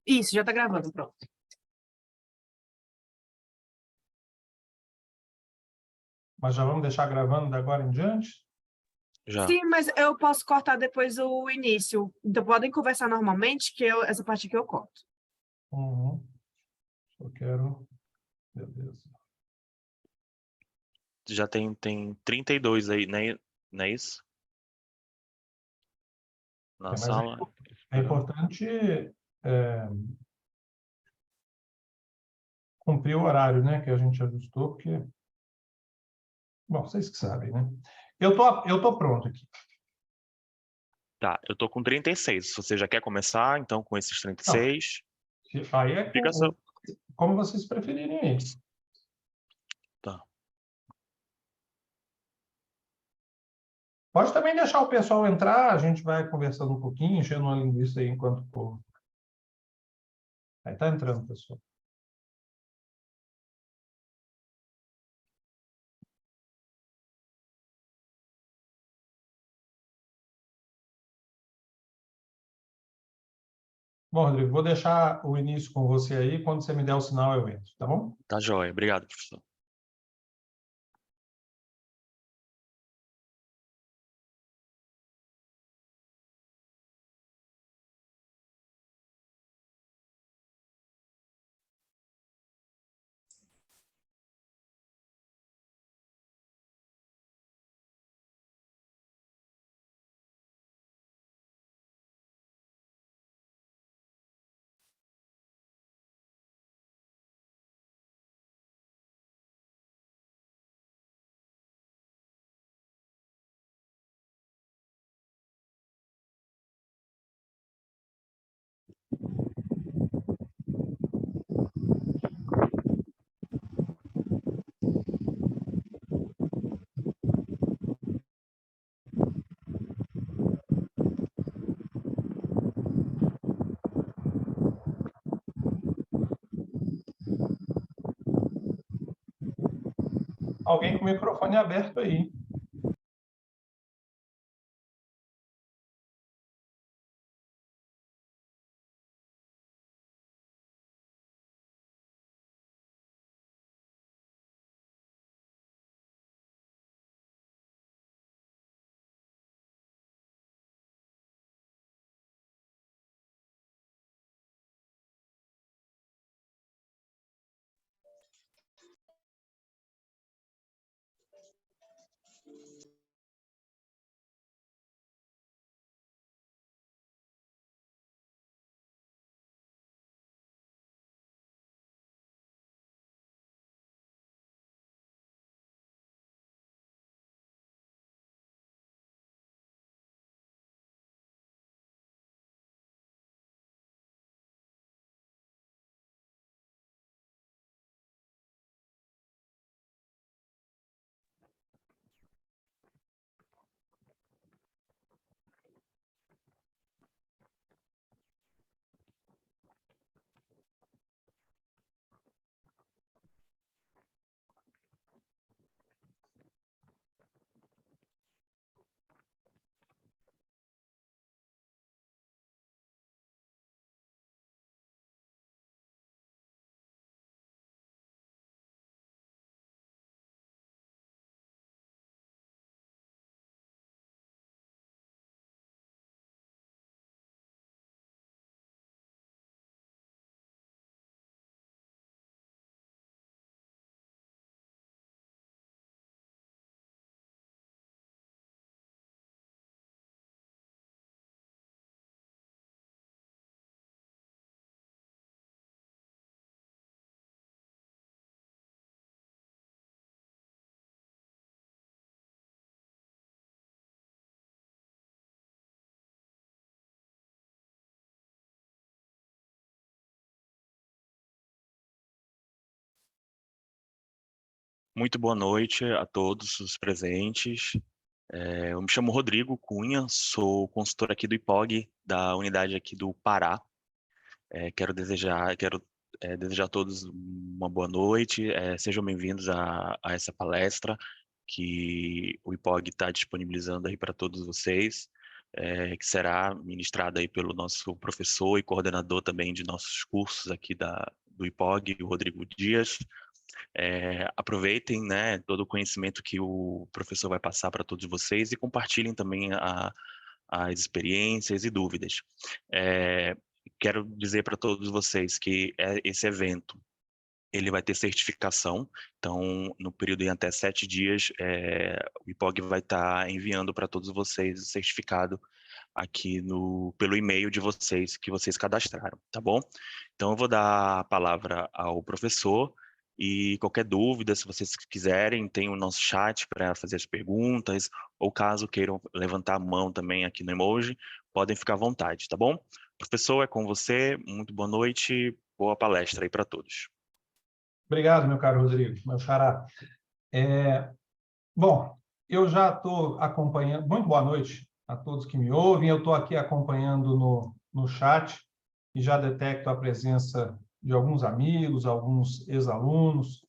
Isso, já tá gravando, pronto. Mas já vamos deixar gravando da agora em diante? Já. Sim, mas eu posso cortar depois o início. Então podem conversar normalmente, que essa parte aqui eu corto. Uhum. Só quero... Beleza. Já tem 32 aí, né? Não é isso? Na Mas sala. é importante cumprir o horário, né? Que a gente ajustou, porque... Bom, vocês que sabem, né? Eu tô pronto aqui. Tá, eu tô com 36. Se você já quer começar, então, com esses 36, Aí é fica só. como vocês preferirem aí. Tá. Pode também deixar o pessoal entrar, a gente vai conversando um pouquinho, enchendo uma linguiça aí enquanto o povo... Aí tá entrando, pessoal. Bom, Rodrigo, vou deixar o início com você aí, quando você me der o sinal eu entro, tá bom? Tá joia. Obrigado, professor. Alguém com o microfone aberto aí. Muito boa noite a todos os presentes. Eu me chamo Rodrigo Cunha, sou consultor aqui do IPOG, da unidade aqui do Pará. Quero desejar a todos uma boa noite. Sejam bem-vindos a essa palestra que o IPOG está disponibilizando aí para todos vocês. que será ministrada aí pelo nosso professor e coordenador também de nossos cursos aqui do IPOG, o Rodrigo Dias. Aproveitem, né, todo o conhecimento que o professor vai passar para todos vocês e compartilhem também as experiências e dúvidas. Quero dizer para todos vocês que esse evento ele vai ter certificação, então no período em até 7 dias o IPOG vai estar enviando para todos vocês o certificado aqui pelo e-mail de vocês que vocês cadastraram, tá bom? Então eu vou dar a palavra ao professor e qualquer dúvida, se vocês quiserem, tem o nosso chat para fazer as perguntas, ou caso queiram levantar a mão também aqui no emoji, podem ficar à vontade, tá bom? Professor, é com você, muito boa noite, boa palestra aí para todos. Obrigado, meu caro Rodrigo, meu xará. Bom, eu já estou acompanhando... Muito boa noite a todos que me ouvem. Eu estou aqui acompanhando no chat e já detecto a presença de alguns amigos, alguns ex-alunos.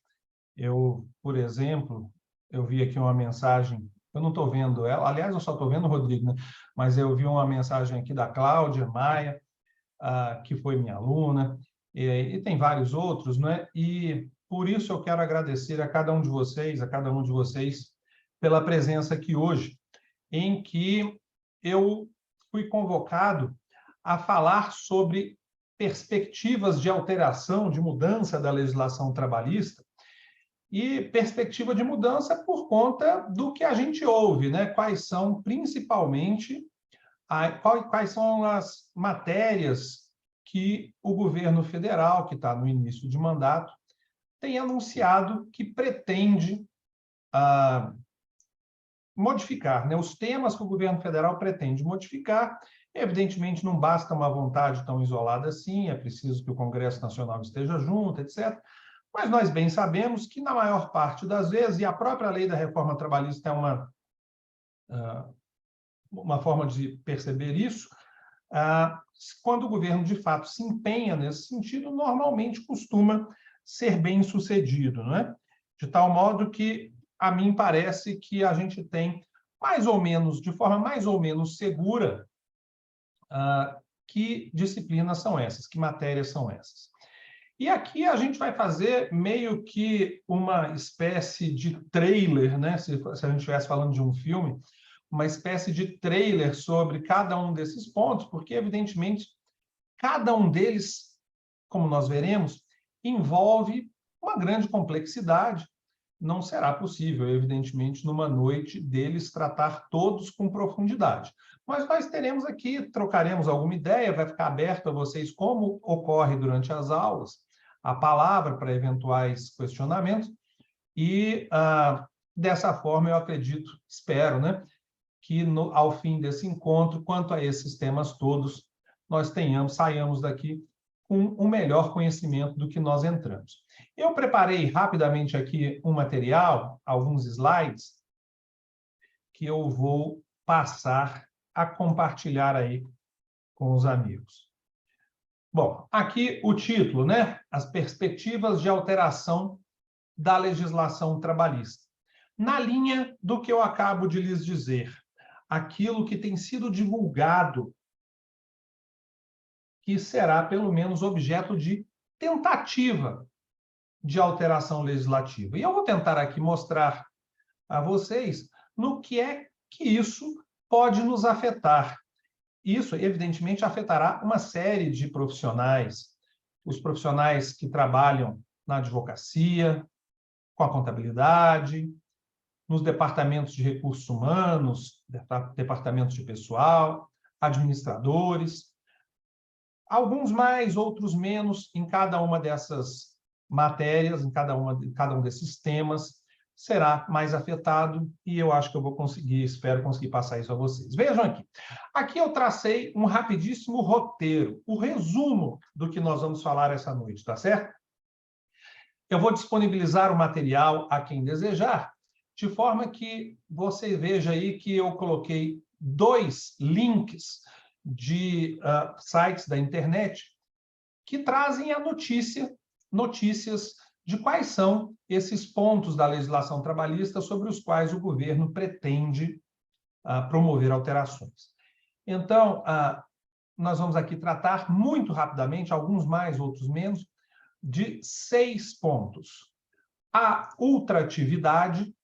Por exemplo, eu vi aqui uma mensagem, eu não estou vendo ela, aliás, eu só estou vendo o Rodrigo, né? Mas eu vi uma mensagem aqui da Cláudia Maia, que foi minha aluna, e tem vários outros, né? E por isso eu quero agradecer a cada um de vocês, pela presença aqui hoje, em que eu fui convocado a falar sobre perspectivas de alteração, de mudança da legislação trabalhista, e perspectiva de mudança por conta do que a gente ouve, né? Quais são, principalmente, quais são as matérias que o governo federal, que está no início de mandato, tem anunciado que pretende modificar, né? Os temas que o governo federal pretende modificar. Evidentemente, não basta uma vontade tão isolada assim, é preciso que o Congresso Nacional esteja junto, etc. Mas nós bem sabemos que, na maior parte das vezes, e a própria lei da reforma trabalhista é uma forma de perceber isso, quando o governo, de fato, se empenha nesse sentido, normalmente costuma ser bem-sucedido, não é? De tal modo que, a mim parece que a gente tem, mais ou menos, de forma mais ou menos segura, que disciplinas são essas, que matérias são essas. E aqui a gente vai fazer meio que uma espécie de trailer, né? Se a gente estivesse falando de um filme, uma espécie de trailer sobre cada um desses pontos, porque, evidentemente, cada um deles, como nós veremos, envolve uma grande complexidade. Não será possível, evidentemente, numa noite deles tratar todos com profundidade. Mas nós teremos aqui, trocaremos alguma ideia, vai ficar aberto a vocês, como ocorre durante as aulas, a palavra para eventuais questionamentos, e dessa forma eu acredito, espero, né, que ao fim desse encontro, quanto a esses temas todos, nós saiamos daqui com um melhor conhecimento do que nós entramos. Eu preparei rapidamente aqui um material, alguns slides, que eu vou passar a compartilhar aí com os amigos. Bom, aqui o título, né? As perspectivas de alteração da legislação trabalhista. Na linha do que eu acabo de lhes dizer, aquilo que tem sido divulgado, que será, pelo menos, objeto de tentativa de alteração legislativa. E eu vou tentar aqui mostrar a vocês no que é que isso pode nos afetar. Isso, evidentemente, afetará uma série de profissionais, os profissionais que trabalham na advocacia, com a contabilidade, nos departamentos de recursos humanos, departamentos de pessoal, administradores, alguns mais, outros menos, em cada uma dessas matérias, em cada um desses temas, será mais afetado, e eu acho que eu vou conseguir, espero conseguir passar isso a vocês. Vejam aqui. Aqui eu tracei um rapidíssimo roteiro, o resumo do que nós vamos falar essa noite, tá certo? Eu vou disponibilizar o material a quem desejar, de forma que você veja aí que eu coloquei 2 links de sites da internet que trazem a notícias de quais são esses pontos da legislação trabalhista sobre os quais o governo pretende promover alterações. Então, nós vamos aqui tratar muito rapidamente, alguns mais, outros menos, de 6 pontos. A ultratividade,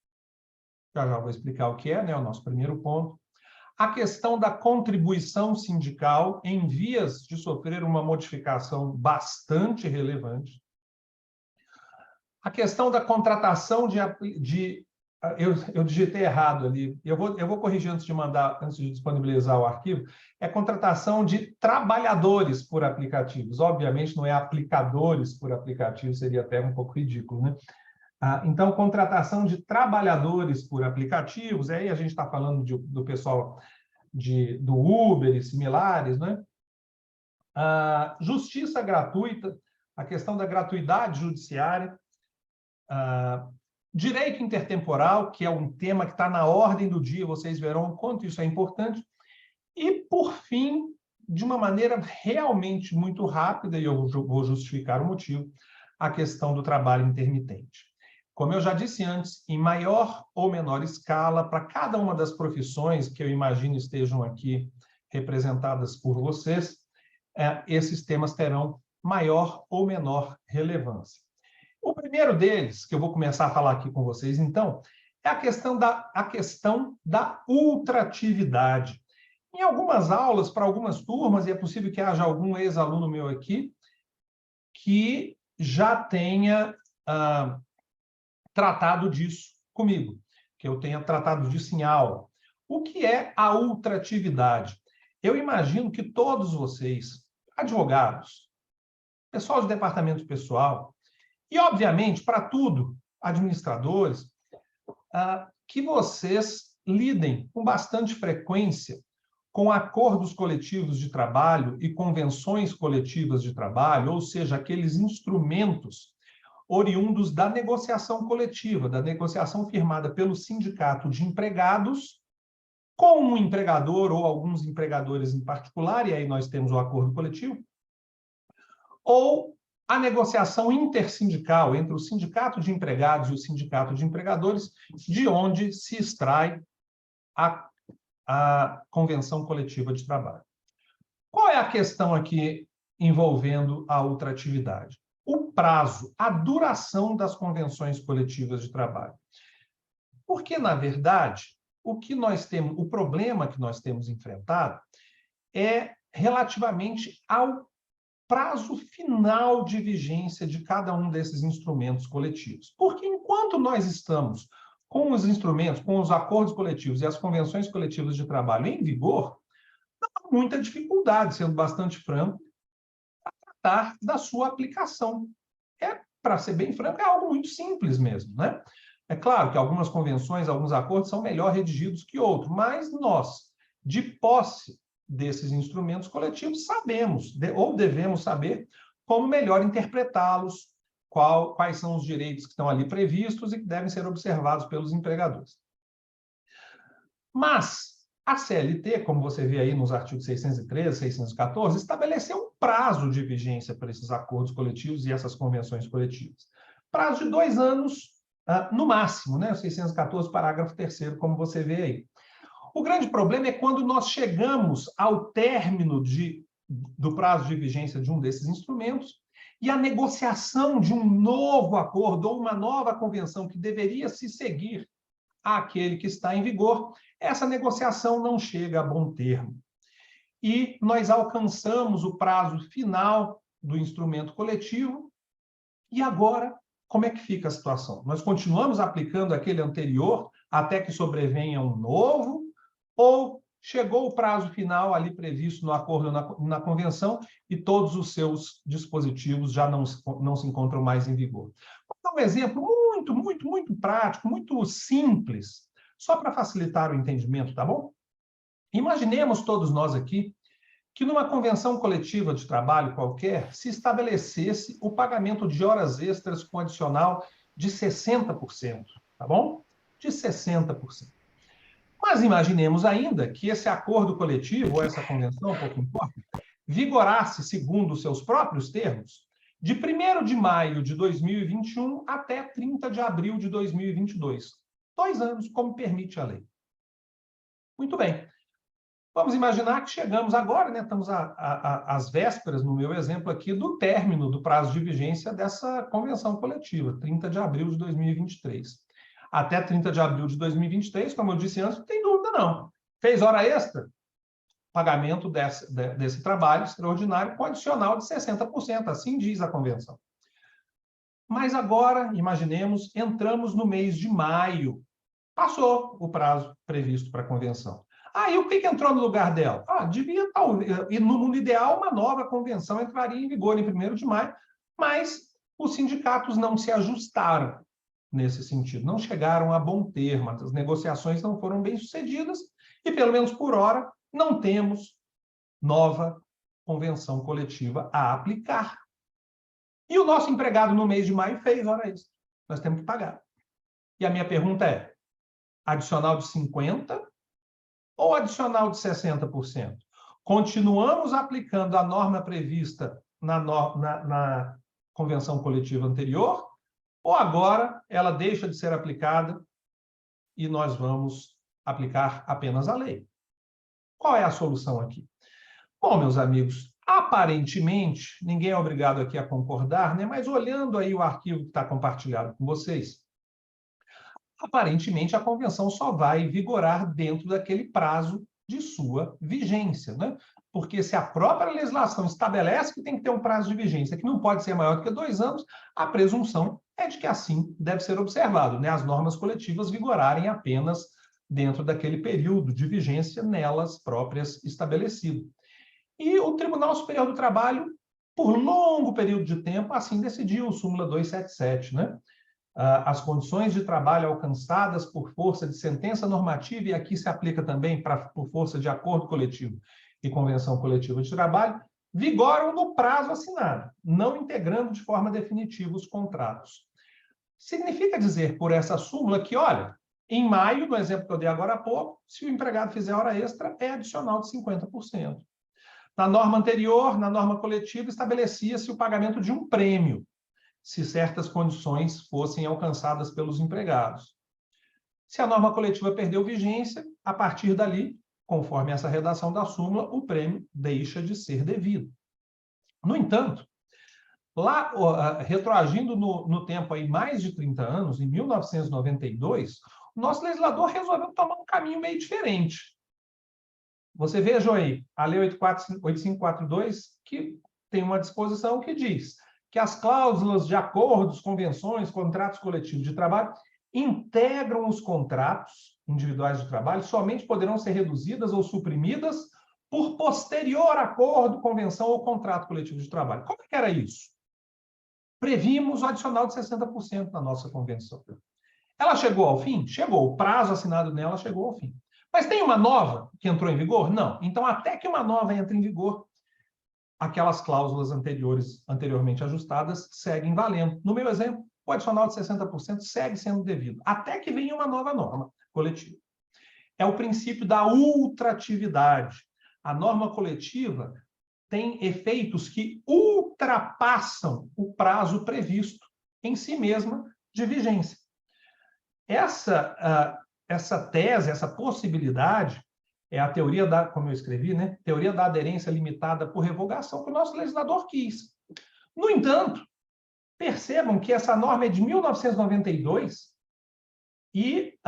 já vou explicar o que é, né, o nosso primeiro ponto. A questão da contribuição sindical em vias de sofrer uma modificação bastante relevante. A questão da contratação eu digitei errado ali, eu vou corrigir antes de disponibilizar o arquivo, é contratação de trabalhadores por aplicativos. Obviamente, não é aplicadores por aplicativos, seria até um pouco ridículo, né? Então, contratação de trabalhadores por aplicativos, aí a gente está falando do pessoal do Uber e similares, né? Justiça gratuita, a questão da gratuidade judiciária, direito intertemporal, que é um tema que está na ordem do dia, vocês verão o quanto isso é importante. E, por fim, de uma maneira realmente muito rápida, e eu vou justificar o motivo, a questão do trabalho intermitente. Como eu já disse antes, em maior ou menor escala, para cada uma das profissões que eu imagino estejam aqui representadas por vocês, esses temas terão maior ou menor relevância. O primeiro deles, que eu vou começar a falar aqui com vocês, então, é a questão da ultratividade. Em algumas aulas, para algumas turmas, e é possível que haja algum ex-aluno meu aqui, que já tenha tratado disso comigo, que eu tenha tratado disso em aula. O que é a ultratividade? Eu imagino que todos vocês, advogados, pessoal de departamento pessoal, e, obviamente, para tudo, administradores, que vocês lidem com bastante frequência com acordos coletivos de trabalho e convenções coletivas de trabalho, ou seja, aqueles instrumentos oriundos da negociação coletiva, da negociação firmada pelo sindicato de empregados com um empregador ou alguns empregadores em particular, e aí nós temos o acordo coletivo, ou a negociação intersindical entre o sindicato de empregados e o sindicato de empregadores, de onde se extrai a convenção coletiva de trabalho. Qual é a questão aqui envolvendo a ultratividade? O prazo, a duração das convenções coletivas de trabalho. Porque, na verdade, o problema que nós temos enfrentado é relativamente ao prazo final de vigência de cada um desses instrumentos coletivos. Porque enquanto nós estamos com os instrumentos, com os acordos coletivos e as convenções coletivas de trabalho em vigor, não há muita dificuldade, sendo bastante franco, a tratar da sua aplicação. Para ser bem franco, é algo muito simples mesmo, né? É claro que algumas convenções, alguns acordos são melhor redigidos que outros, mas nós, de posse desses instrumentos coletivos, sabemos, ou devemos saber, como melhor interpretá-los, quais são os direitos que estão ali previstos e que devem ser observados pelos empregadores. Mas a CLT, como você vê aí nos artigos 613, 614, estabeleceu um prazo de vigência para esses acordos coletivos e essas convenções coletivas. Prazo de 2 anos, no máximo, né? 614, parágrafo 3º, como você vê aí. O grande problema é quando nós chegamos ao término do prazo de vigência de um desses instrumentos e a negociação de um novo acordo ou uma nova convenção que deveria se seguir àquele que está em vigor, essa negociação não chega a bom termo. E nós alcançamos o prazo final do instrumento coletivo e agora, como é que fica a situação? Nós continuamos aplicando aquele anterior até que sobrevenha um novo, ou chegou o prazo final ali previsto no acordo, na convenção, e todos os seus dispositivos já não se encontram mais em vigor? Vou dar um exemplo muito prático, muito simples, só para facilitar o entendimento, tá bom? Imaginemos todos nós aqui que numa convenção coletiva de trabalho qualquer se estabelecesse o pagamento de horas extras com adicional de 60%, tá bom? De 60%. Mas imaginemos ainda que esse acordo coletivo, ou essa convenção, pouco importa, vigorasse, segundo os seus próprios termos, de 1º de maio de 2021 até 30 de abril de 2022. 2 anos, como permite a lei. Muito bem. Vamos imaginar que chegamos agora, né, estamos às vésperas, no meu exemplo aqui, do término do prazo de vigência dessa convenção coletiva, 30 de abril de 2023. Até 30 de abril de 2023, como eu disse antes, não tem dúvida não. Fez hora extra? Pagamento desse trabalho extraordinário com adicional de 60%, assim diz a convenção. Mas agora, imaginemos, entramos no mês de maio. Passou o prazo previsto para a convenção. E o que entrou no lugar dela? Devia estar, e no mundo ideal, uma nova convenção entraria em vigor em 1º de maio, mas os sindicatos não se ajustaram nesse sentido, não chegaram a bom termo, as negociações não foram bem-sucedidas e, pelo menos por hora, não temos nova convenção coletiva a aplicar. E o nosso empregado no mês de maio fez hora extra. Nós temos que pagar. E a minha pergunta é, adicional de 50% ou adicional de 60%? Continuamos aplicando a norma prevista na convenção coletiva anterior, ou agora ela deixa de ser aplicada e nós vamos aplicar apenas a lei? Qual é a solução aqui? Bom, meus amigos, aparentemente, ninguém é obrigado aqui a concordar, né? Mas olhando aí o arquivo que está compartilhado com vocês, aparentemente a convenção só vai vigorar dentro daquele prazo de sua vigência, né? Porque se a própria legislação estabelece que tem que ter um prazo de vigência que não pode ser maior do que 2 anos, a presunção é de que assim deve ser observado, né? As normas coletivas vigorarem apenas dentro daquele período de vigência nelas próprias estabelecido. E o Tribunal Superior do Trabalho, por longo período de tempo, assim decidiu, súmula 277, né? As condições de trabalho alcançadas por força de sentença normativa, e aqui se aplica também por força de acordo coletivo e convenção coletiva de trabalho, vigoram no prazo assinado, não integrando de forma definitiva os contratos. Significa dizer por essa súmula que, olha, em maio, no exemplo que eu dei agora há pouco, se o empregado fizer hora extra, é adicional de 50%. Na norma anterior, na norma coletiva, estabelecia-se o pagamento de um prêmio, se certas condições fossem alcançadas pelos empregados. Se a norma coletiva perdeu vigência, a partir dali, conforme essa redação da súmula, o prêmio deixa de ser devido. No entanto, lá, retroagindo no tempo aí mais de 30 anos, em 1992, o nosso legislador resolveu tomar um caminho meio diferente. Você veja aí, a Lei 8542, que tem uma disposição que diz que as cláusulas de acordos, convenções, contratos coletivos de trabalho integram os contratos individuais de trabalho, somente poderão ser reduzidas ou suprimidas por posterior acordo, convenção ou contrato coletivo de trabalho. Como que era isso? Previmos o adicional de 60% na nossa convenção. Ela chegou ao fim? Chegou. O prazo assinado nela chegou ao fim. Mas tem uma nova que entrou em vigor? Não. Então, até que uma nova entre em vigor, aquelas cláusulas anteriormente ajustadas seguem valendo. No meu exemplo, o adicional de 60% segue sendo devido, até que venha uma nova norma coletiva. É o princípio da ultratividade. A norma coletiva tem efeitos que ultrapassam o prazo previsto em si mesma de vigência. Essa tese, essa possibilidade, é a teoria da, como eu escrevi, né? Teoria da aderência limitada por revogação que o nosso legislador quis. No entanto, percebam que essa norma é de 1992 e,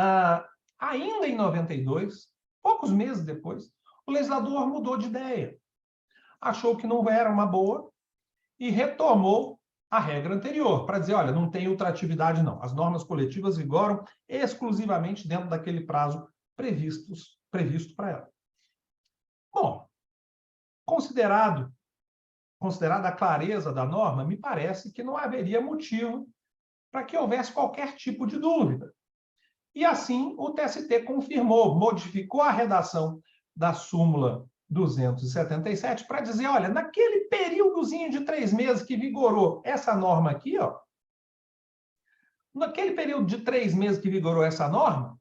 ainda em 92, poucos meses depois, o legislador mudou de ideia. Achou que não era uma boa e retomou a regra anterior, para dizer, olha, não tem ultratividade não. As normas coletivas vigoram exclusivamente dentro daquele prazo previsto para ela. Bom, considerada a clareza da norma, me parece que não haveria motivo para que houvesse qualquer tipo de dúvida. E assim o TST confirmou, modificou a redação da súmula 277 para dizer, olha, naquele períodozinho de 3 meses que vigorou essa norma aqui, ó, naquele período de 3 meses que vigorou essa norma,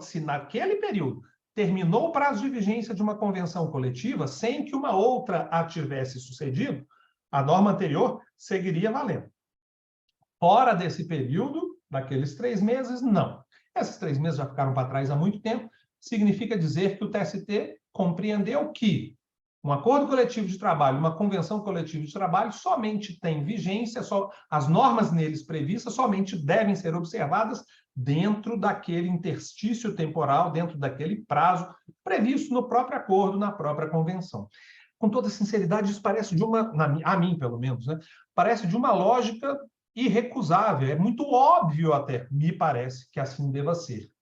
se naquele período terminou o prazo de vigência de uma convenção coletiva sem que uma outra a tivesse sucedido, a norma anterior seguiria valendo. Fora desse período, daqueles 3 meses, não. Esses 3 meses já ficaram para trás há muito tempo, significa dizer que o TST compreendeu que um acordo coletivo de trabalho, uma convenção coletiva de trabalho, somente tem vigência, as normas neles previstas somente devem ser observadas dentro daquele interstício temporal, dentro daquele prazo previsto no próprio acordo, na própria convenção. Com toda sinceridade, isso parece de uma, a mim pelo menos, né, parece de uma lógica irrecusável, é muito óbvio até, me parece que assim deva ser.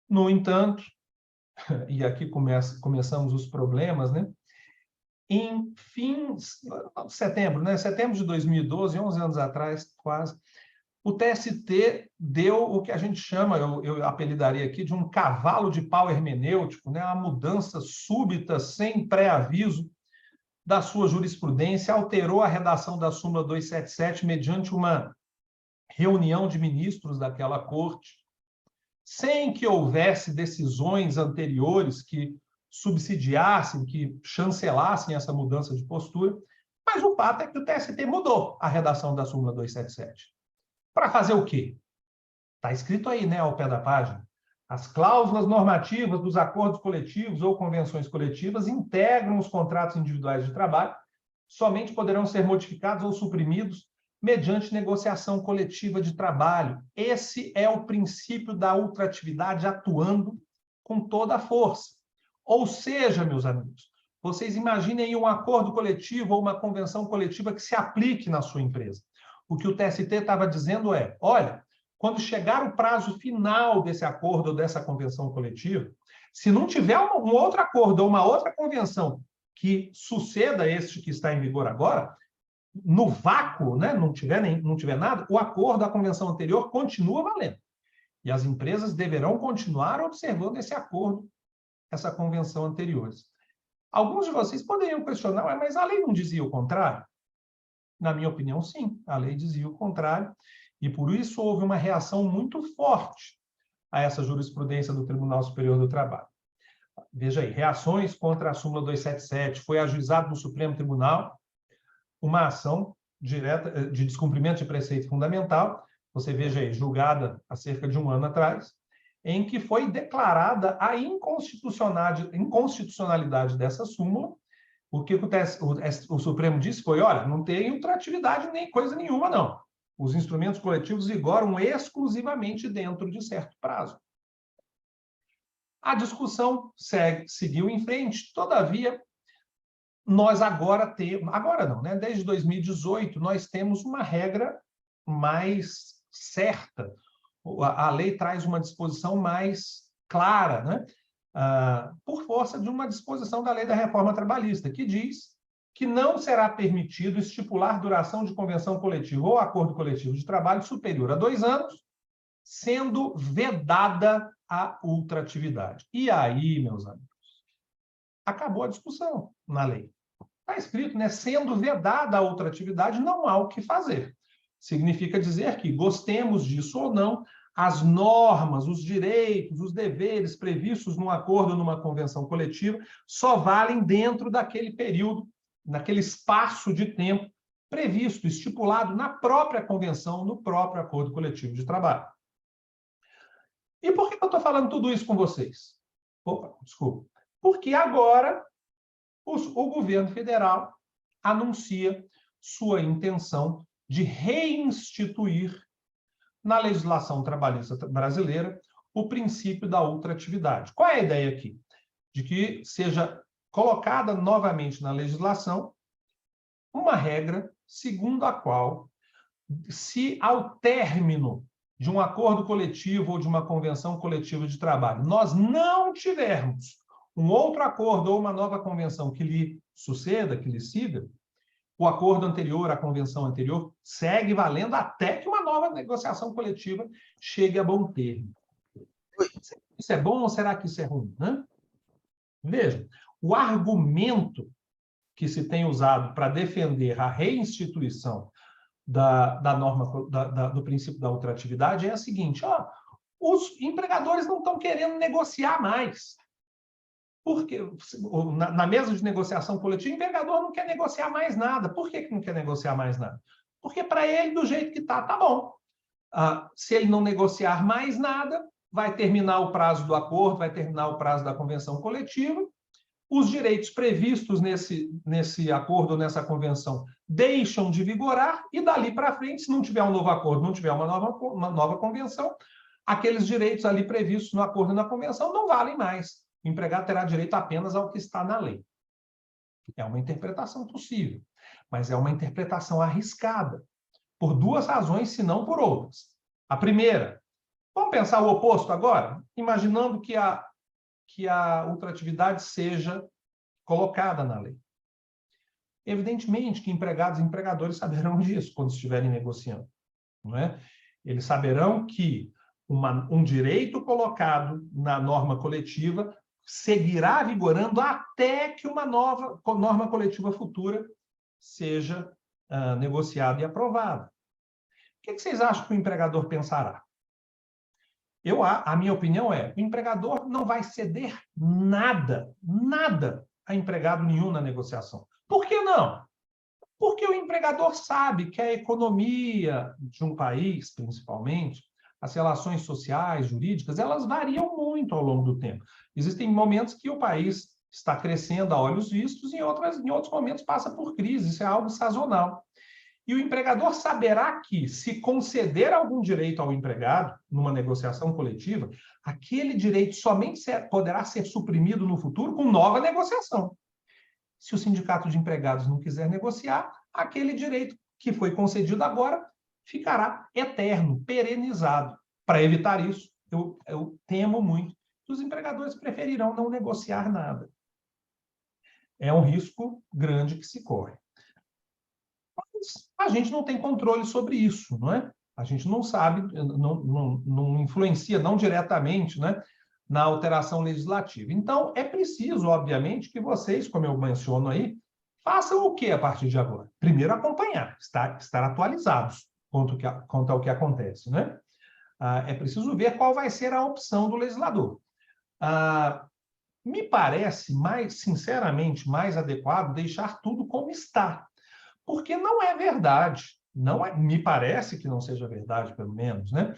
No entanto, e aqui começamos os problemas, né? Em setembro, né? Setembro de 2012, 11 anos atrás, quase, o TST deu o que a gente chama, eu apelidaria aqui, de um cavalo de pau hermenêutico, né? Uma mudança súbita, sem pré-aviso, da sua jurisprudência, alterou a redação da súmula 277 mediante uma reunião de ministros daquela corte, sem que houvesse decisões anteriores que subsidiassem, que chancelassem essa mudança de postura, mas o fato é que o TST mudou a redação da súmula 277. Para fazer o quê? Está escrito aí, né, ao pé da página. As cláusulas normativas dos acordos coletivos ou convenções coletivas integram os contratos individuais de trabalho, somente poderão ser modificados ou suprimidos mediante negociação coletiva de trabalho. Esse é o princípio da ultratividade atuando com toda a força. Ou seja, meus amigos, vocês imaginem um acordo coletivo ou uma convenção coletiva que se aplique na sua empresa. O que o TST estava dizendo é, olha, quando chegar o prazo final desse acordo ou dessa convenção coletiva, se não tiver um outro acordo ou uma outra convenção que suceda este que está em vigor agora, no vácuo, né, não tiver nada, o acordo da convenção anterior continua valendo. E as empresas deverão continuar observando esse acordo, essa convenção anteriores. Alguns de vocês poderiam questionar, mas a lei não dizia o contrário? Na minha opinião, sim, a lei dizia o contrário, e por isso houve uma reação muito forte a essa jurisprudência do Tribunal Superior do Trabalho. Veja aí, reações contra a súmula 277, foi ajuizado no Supremo Tribunal uma ação direta de descumprimento de preceito fundamental, você veja aí, julgada há cerca de um ano atrás, em que foi declarada a inconstitucionalidade dessa súmula. O que o Supremo disse foi, olha, não tem ultratividade nem coisa nenhuma, não. Os instrumentos coletivos vigoram exclusivamente dentro de certo prazo. A discussão seguiu em frente, todavia, nós agora temos, agora não, né? Desde 2018, nós temos uma regra mais certa. A lei traz uma disposição mais clara, né? Por força de uma disposição da Lei da Reforma Trabalhista, que diz que não será permitido estipular duração de convenção coletiva ou acordo coletivo de trabalho superior a 2 anos, sendo vedada a ultratividade. E aí, meus amigos, acabou a discussão na lei. Está escrito, né? Sendo vedada a ultratividade, não há o que fazer. Significa dizer que, gostemos disso ou não, as normas, os direitos, os deveres previstos num acordo ou numa convenção coletiva só valem dentro daquele período, naquele espaço de tempo previsto, estipulado na própria convenção, no próprio acordo coletivo de trabalho. E por que eu estou falando tudo isso com vocês? Opa, desculpa. Porque agora o governo federal anuncia sua intenção de reinstituir na legislação trabalhista brasileira o princípio da ultratividade. Qual é a ideia aqui? De que seja colocada novamente na legislação uma regra segundo a qual, se ao término de um acordo coletivo ou de uma convenção coletiva de trabalho, nós não tivermos um outro acordo ou uma nova convenção que lhe suceda, que lhe siga, o acordo anterior, a convenção anterior, segue valendo até que uma nova negociação coletiva chegue a bom termo. Isso é bom ou será que isso é ruim? Né? Veja, o argumento que se tem usado para defender a reinstituição da norma, do princípio da ultratividade é a seguinte, os empregadores não estão querendo negociar mais. Porque na mesa de negociação coletiva, o empregador não quer negociar mais nada. Por que não quer negociar mais nada? Porque para ele, do jeito que está, tá bom. Se ele não negociar mais nada, vai terminar o prazo do acordo, vai terminar o prazo da convenção coletiva, os direitos previstos nesse acordo, nessa convenção, deixam de vigorar, e dali para frente, se não tiver um novo acordo, não tiver uma nova convenção, aqueles direitos ali previstos no acordo e na convenção não valem mais. O empregado terá direito apenas ao que está na lei. É uma interpretação possível, mas é uma interpretação arriscada, por duas razões, se não por outras. A primeira, vamos pensar o oposto agora? Imaginando que a ultratividade seja colocada na lei. Evidentemente que empregados e empregadores saberão disso quando estiverem negociando, não é? Eles saberão que um direito colocado na norma coletiva seguirá vigorando até que uma nova norma coletiva futura seja negociada e aprovada. O que vocês acham que o empregador pensará? A minha opinião é, o empregador não vai ceder nada a empregado nenhum na negociação. Por que não? Porque o empregador sabe que a economia de um país, principalmente, as relações sociais, jurídicas, elas variam muito ao longo do tempo. Existem momentos que o país está crescendo a olhos vistos e em outros momentos passa por crise, isso é algo sazonal. E o empregador saberá que, se conceder algum direito ao empregado numa negociação coletiva, aquele direito somente poderá ser suprimido no futuro com nova negociação. Se o sindicato de empregados não quiser negociar, aquele direito que foi concedido agora ficará eterno, perenizado. Para evitar isso, eu temo muito que os empregadores preferirão não negociar nada. É um risco grande que se corre. Mas a gente não tem controle sobre isso, não é? A gente não sabe, não influencia, não diretamente, né, na alteração legislativa. Então, é preciso, obviamente, que vocês, como eu menciono aí, façam o quê a partir de agora? Primeiro, acompanhar, estar atualizados quanto ao que acontece, né? É preciso ver qual vai ser a opção do legislador. Me parece, sinceramente, mais adequado deixar tudo como está. Porque não é verdade, me parece que não seja verdade, pelo menos, né?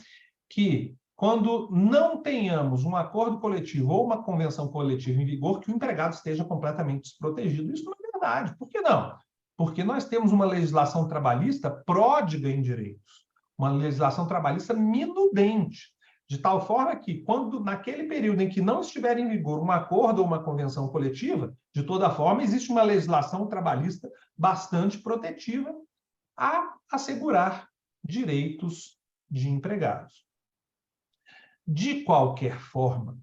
Que quando não tenhamos um acordo coletivo ou uma convenção coletiva em vigor, que o empregado esteja completamente desprotegido. Isso não é verdade. Por que não? Porque nós temos uma legislação trabalhista pródiga em direitos, uma legislação trabalhista minudente, de tal forma que, naquele período em que não estiver em vigor um acordo ou uma convenção coletiva, de toda forma, existe uma legislação trabalhista bastante protetiva a assegurar direitos de empregados. De qualquer forma,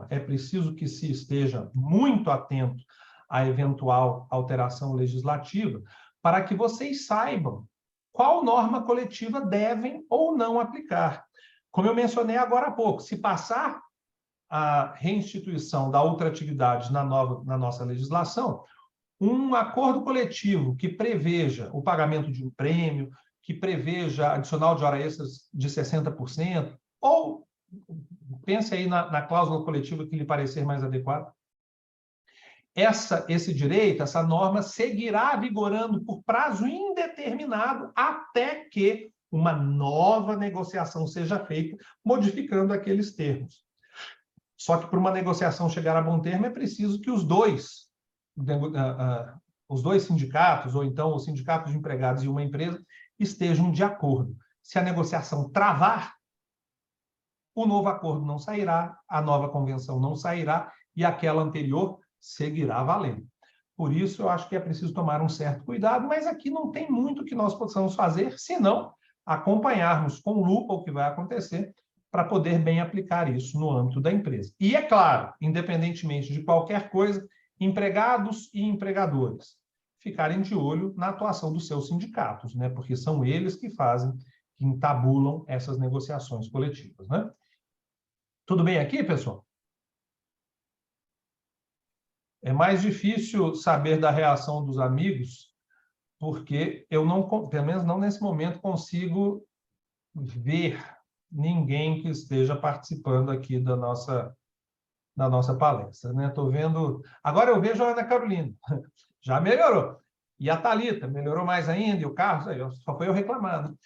é preciso que se esteja muito atento à eventual alteração legislativa para que vocês saibam qual norma coletiva devem ou não aplicar. Como eu mencionei agora há pouco, se passar a reinstituição da ultratividade na nossa legislação, um acordo coletivo que preveja o pagamento de um prêmio, que preveja adicional de hora extras de 60%, ou pense aí na cláusula coletiva que lhe parecer mais adequada. Esse direito, essa norma, seguirá vigorando por prazo indeterminado até que uma nova negociação seja feita, modificando aqueles termos. Só que para uma negociação chegar a bom termo, é preciso que os dois sindicatos, ou então o sindicato de empregados e uma empresa, estejam de acordo. Se a negociação travar, o novo acordo não sairá, a nova convenção não sairá e aquela anterior seguirá valendo. Por isso, eu acho que é preciso tomar um certo cuidado, mas aqui não tem muito que nós possamos fazer, senão acompanharmos com lupa o que vai acontecer para poder bem aplicar isso no âmbito da empresa. E, é claro, independentemente de qualquer coisa, empregados e empregadores ficarem de olho na atuação dos seus sindicatos, né? Porque são eles que entabulam essas negociações coletivas, né? Tudo bem aqui, pessoal? É mais difícil saber da reação dos amigos, porque eu não, pelo menos não nesse momento, consigo ver ninguém que esteja participando aqui da nossa palestra, né? Estou vendo... Agora eu vejo a Ana Carolina, já melhorou. E a Thalita melhorou mais ainda, e o Carlos, só foi eu reclamando.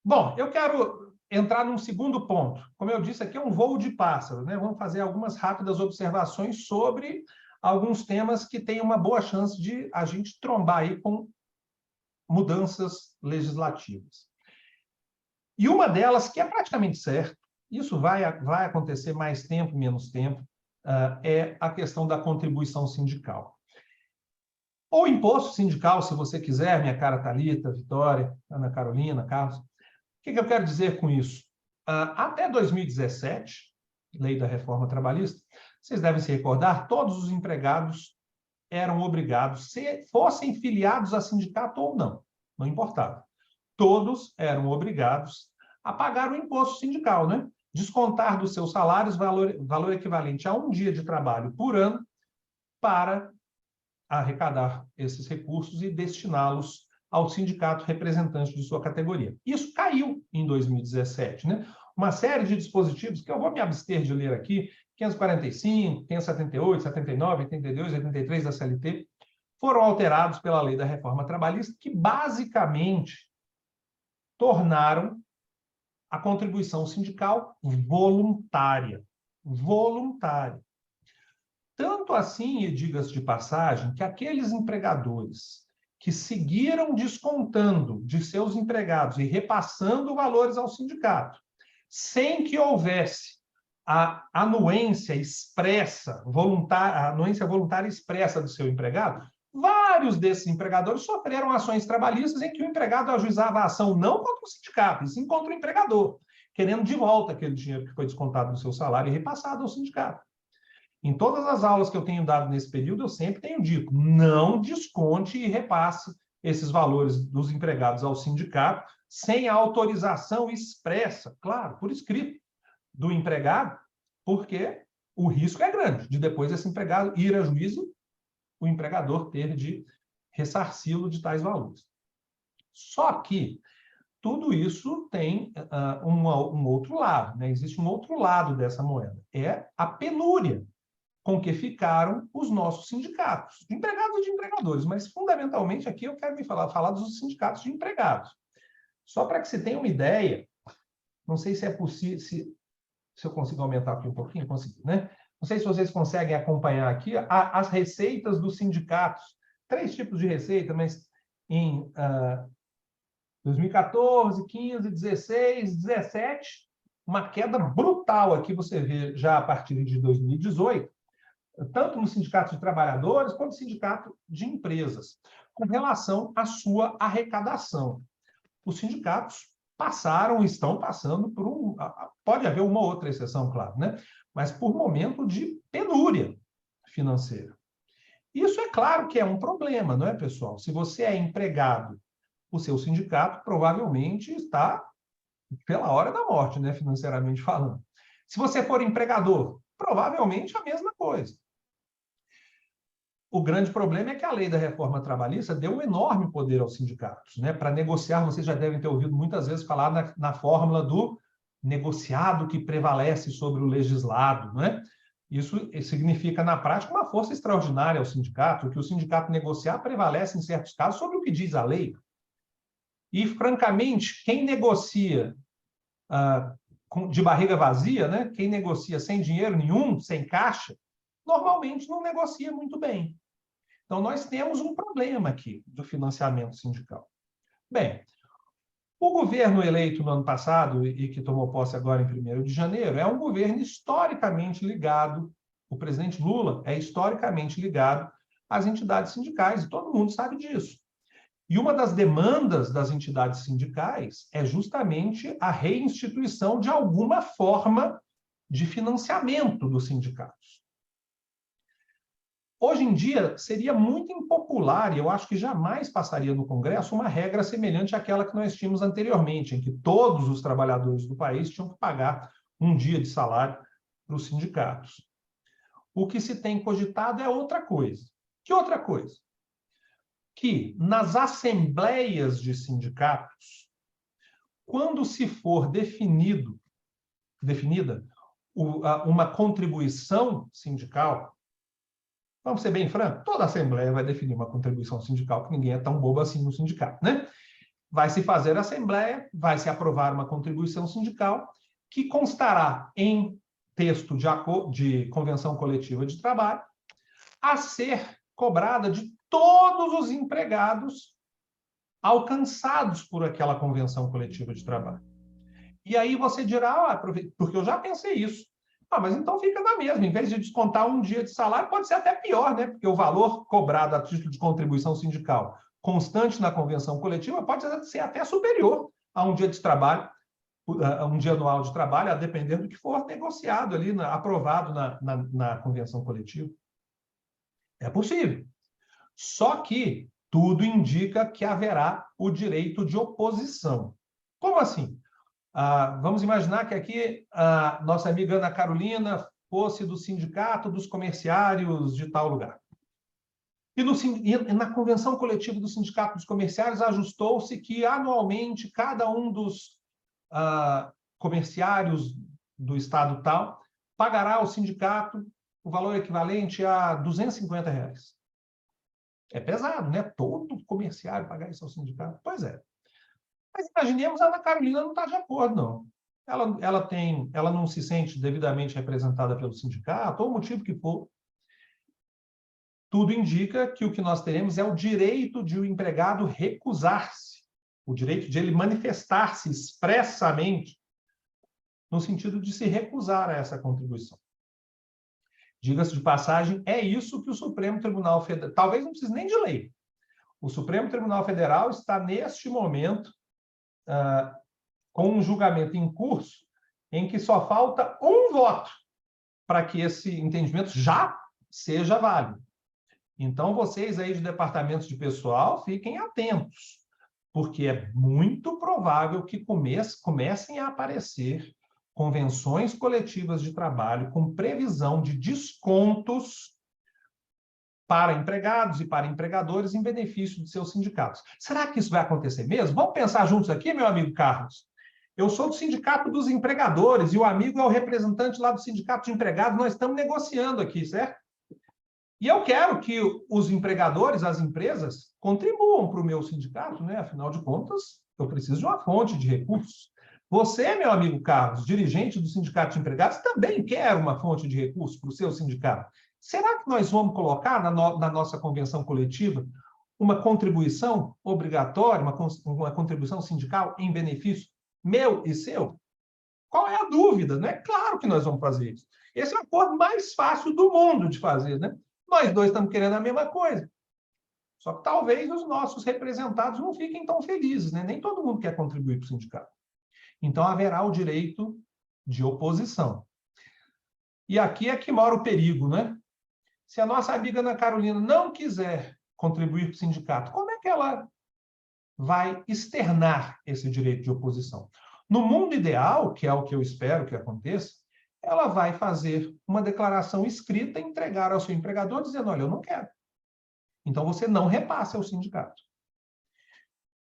Bom, eu quero entrar num segundo ponto. Como eu disse, aqui é um voo de pássaro, né? Vamos fazer algumas rápidas observações sobre alguns temas que têm uma boa chance de a gente trombar aí com mudanças legislativas. E uma delas, que é praticamente certa, isso vai acontecer mais tempo, menos tempo, é a questão da contribuição sindical. Ou imposto sindical, se você quiser, minha cara Thalita, Vitória, Ana Carolina, Carlos. O que eu quero dizer com isso? Até 2017, lei da reforma trabalhista, vocês devem se recordar, todos os empregados eram obrigados, se fossem filiados a sindicato ou não importava. Todos eram obrigados a pagar o imposto sindical, né? Descontar dos seus salários valor equivalente a um dia de trabalho por ano para arrecadar esses recursos e destiná-los ao sindicato representante de sua categoria. Isso caiu em 2017, né? Uma série de dispositivos que eu vou me abster de ler aqui, 545, 578, 79, 82, 83 da CLT, foram alterados pela lei da reforma trabalhista, que basicamente tornaram a contribuição sindical voluntária. Voluntária. Tanto assim, e diga-se de passagem, que aqueles empregadores que seguiram descontando de seus empregados e repassando valores ao sindicato, sem que houvesse a anuência expressa, a anuência voluntária expressa do seu empregado, vários desses empregadores sofreram ações trabalhistas em que o empregado ajuizava a ação não contra o sindicato, e sim contra o empregador, querendo de volta aquele dinheiro que foi descontado do seu salário e repassado ao sindicato. Em todas as aulas que eu tenho dado nesse período, eu sempre tenho dito, não desconte e repasse esses valores dos empregados ao sindicato sem a autorização expressa, claro, por escrito, do empregado, porque o risco é grande de depois esse empregado ir a juízo, o empregador ter de ressarci-lo de tais valores. Só que tudo isso tem um outro lado, né? Existe um outro lado dessa moeda, é a penúria com que ficaram os nossos sindicatos, de empregados e de empregadores, mas fundamentalmente aqui eu quero falar dos sindicatos de empregados. Só para que se tenha uma ideia, não sei se é possível, se eu consigo aumentar aqui um pouquinho, consegui, né? Não sei se vocês conseguem acompanhar aqui as receitas dos sindicatos. 3 tipos de receita, mas em 2014, 15, 16, 17, uma queda brutal aqui, você vê já a partir de 2018, tanto no sindicato de trabalhadores quanto no sindicato de empresas, com relação à sua arrecadação. Os sindicatos estão passando por pode haver uma outra exceção, claro, né? Mas por momento de penúria financeira. Isso é claro que é um problema, não é, pessoal? Se você é empregado, o seu sindicato provavelmente está pela hora da morte, né, financeiramente falando. Se você for empregador, provavelmente a mesma coisa. O grande problema é que a lei da reforma trabalhista deu um enorme poder aos sindicatos, né? Para negociar, vocês já devem ter ouvido muitas vezes falar na fórmula do negociado que prevalece sobre o legislado, né? Isso significa, na prática, uma força extraordinária ao sindicato, que o sindicato negociar prevalece, em certos casos, sobre o que diz a lei. E, francamente, quem negocia de barriga vazia, né? Quem negocia sem dinheiro nenhum, sem caixa, normalmente não negocia muito bem. Então, nós temos um problema aqui do financiamento sindical. Bem, o governo eleito no ano passado e que tomou posse agora em 1º de janeiro é um governo historicamente ligado, o presidente Lula é historicamente ligado às entidades sindicais, e todo mundo sabe disso. E uma das demandas das entidades sindicais é justamente a reinstituição de alguma forma de financiamento dos sindicatos. Hoje em dia, seria muito impopular, e eu acho que jamais passaria no Congresso, uma regra semelhante àquela que nós tínhamos anteriormente, em que todos os trabalhadores do país tinham que pagar um dia de salário para os sindicatos. O que se tem cogitado é outra coisa. Que outra coisa? Que nas assembleias de sindicatos, quando se for definida uma contribuição sindical, vamos ser bem francos, toda assembleia vai definir uma contribuição sindical, que ninguém é tão bobo assim no sindicato, né? vai se fazer a assembleia, vai se aprovar uma contribuição sindical que constará em texto de convenção coletiva de trabalho a ser cobrada de todos os empregados alcançados por aquela convenção coletiva de trabalho. E aí você dirá, porque eu já pensei isso. Mas então fica na mesma, em vez de descontar um dia de salário, pode ser até pior, né? Porque o valor cobrado a título de contribuição sindical constante na convenção coletiva pode ser até superior a um dia de trabalho, a um dia anual de trabalho, a depender do que for negociado ali, aprovado na convenção coletiva. É possível. Só que tudo indica que haverá o direito de oposição. Como assim? Vamos imaginar que aqui a nossa amiga Ana Carolina fosse do sindicato dos comerciários de tal lugar. E na convenção coletiva do sindicato dos comerciários ajustou-se que anualmente cada um dos comerciários do estado tal pagará ao sindicato o valor equivalente a R$250. É pesado, né? Todo comerciário pagar isso ao sindicato. Pois é. Mas imaginemos a Ana Carolina não está de acordo, não. Ela não se sente devidamente representada pelo sindicato, ou o motivo que for. Tudo indica que o que nós teremos é o direito de o empregado recusar-se, o direito de ele manifestar-se expressamente, no sentido de se recusar a essa contribuição. Diga-se de passagem, é isso que o Supremo Tribunal Federal, talvez não precise nem de lei, o Supremo Tribunal Federal está, neste momento, com um julgamento em curso, em que só falta um voto para que esse entendimento já seja válido. Então, vocês aí de departamentos de pessoal, fiquem atentos, porque é muito provável que comecem a aparecer convenções coletivas de trabalho com previsão de descontos para empregados e para empregadores em benefício de seus sindicatos. Será que isso vai acontecer mesmo? Vamos pensar juntos aqui, meu amigo Carlos. Eu sou do Sindicato dos Empregadores e o amigo é o representante lá do Sindicato de Empregados. Nós estamos negociando aqui, certo? E eu quero que os empregadores, as empresas, contribuam para o meu sindicato, né? Afinal de contas, eu preciso de uma fonte de recursos. Você, meu amigo Carlos, dirigente do Sindicato de Empregados, também quer uma fonte de recursos para o seu sindicato. Será que nós vamos colocar na nossa convenção coletiva uma contribuição obrigatória, uma contribuição sindical em benefício meu e seu? Qual é a dúvida? Não é claro que nós vamos fazer isso. Esse é o acordo mais fácil do mundo de fazer, né? Nós dois estamos querendo a mesma coisa. Só que talvez os nossos representados não fiquem tão felizes, né? Nem todo mundo quer contribuir para o sindicato. Então, haverá o direito de oposição. E aqui é que mora o perigo, né? Se a nossa amiga Ana Carolina não quiser contribuir para o sindicato, como é que ela vai externar esse direito de oposição? No mundo ideal, que é o que eu espero que aconteça, ela vai fazer uma declaração escrita e entregar ao seu empregador dizendo, olha, eu não quero. Então, você não repassa ao sindicato.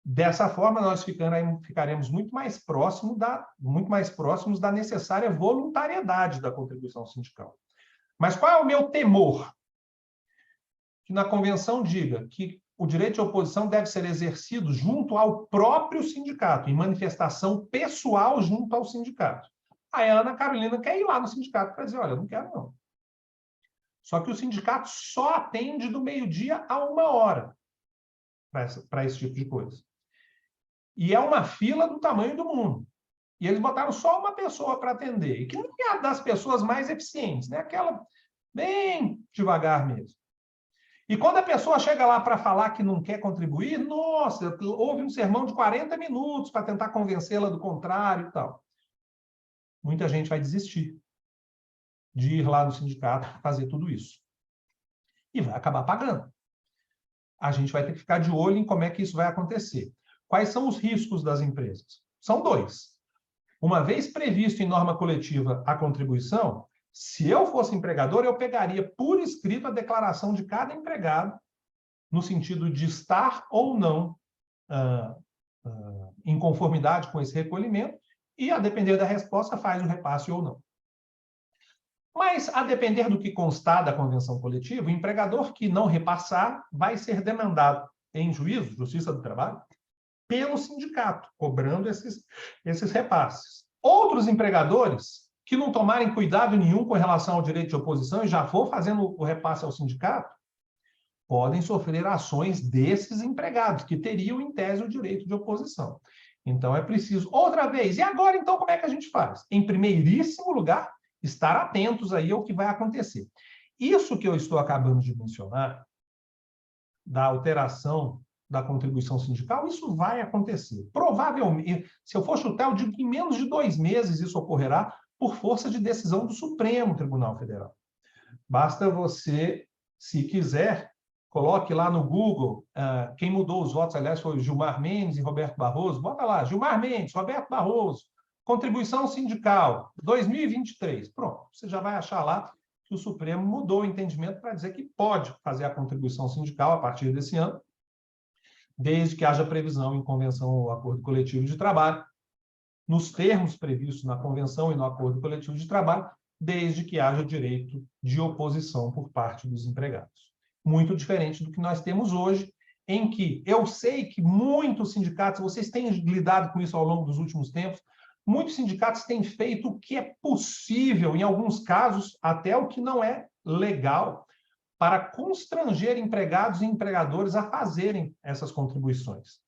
Dessa forma, nós ficaremos muito mais próximos da necessária voluntariedade da contribuição sindical. Mas qual é o meu temor? Que na convenção diga que o direito de oposição deve ser exercido junto ao próprio sindicato, em manifestação pessoal junto ao sindicato. Aí a Ana Carolina quer ir lá no sindicato para dizer, olha, eu não quero não. Só que o sindicato só atende do meio-dia a 1h para esse tipo de coisa. E é uma fila do tamanho do mundo. E eles botaram só uma pessoa para atender, e que não é das pessoas mais eficientes, né? Aquela bem devagar mesmo. E quando a pessoa chega lá para falar que não quer contribuir, nossa, houve um sermão de 40 minutos para tentar convencê-la do contrário e tal. Muita gente vai desistir de ir lá no sindicato fazer tudo isso. E vai acabar pagando. A gente vai ter que ficar de olho em como é que isso vai acontecer. Quais são os riscos das empresas? São dois. Uma vez previsto em norma coletiva a contribuição, se eu fosse empregador, eu pegaria por escrito a declaração de cada empregado, no sentido de estar ou não em conformidade com esse recolhimento, e, a depender da resposta, faz o repasse ou não. Mas, a depender do que constar da convenção coletiva, o empregador que não repassar vai ser demandado em juízo, Justiça do Trabalho, pelo sindicato, cobrando esses repasses. Outros empregadores que não tomarem cuidado nenhum com relação ao direito de oposição e já for fazendo o repasse ao sindicato, podem sofrer ações desses empregados, que teriam, em tese, o direito de oposição. Então, é preciso, outra vez, e agora, então, como é que a gente faz? Em primeiríssimo lugar, estar atentos aí ao que vai acontecer. Isso que eu estou acabando de mencionar, da alteração da contribuição sindical, isso vai acontecer. Provavelmente, se eu for chutar, eu digo que em menos de 2 meses isso ocorrerá por força de decisão do Supremo Tribunal Federal. Basta você, se quiser, coloque lá no Google, quem mudou os votos, aliás, foi Gilmar Mendes e Roberto Barroso, bota lá, Gilmar Mendes, Roberto Barroso, contribuição sindical, 2023. Pronto, você já vai achar lá que o Supremo mudou o entendimento para dizer que pode fazer a contribuição sindical a partir desse ano, desde que haja previsão em convenção ou acordo coletivo de trabalho, nos termos previstos na convenção e no acordo coletivo de trabalho, desde que haja direito de oposição por parte dos empregados. Muito diferente do que nós temos hoje, em que eu sei que muitos sindicatos, vocês têm lidado com isso ao longo dos últimos tempos, muitos sindicatos têm feito o que é possível, em alguns casos, até o que não é legal, para constranger empregados e empregadores a fazerem essas contribuições.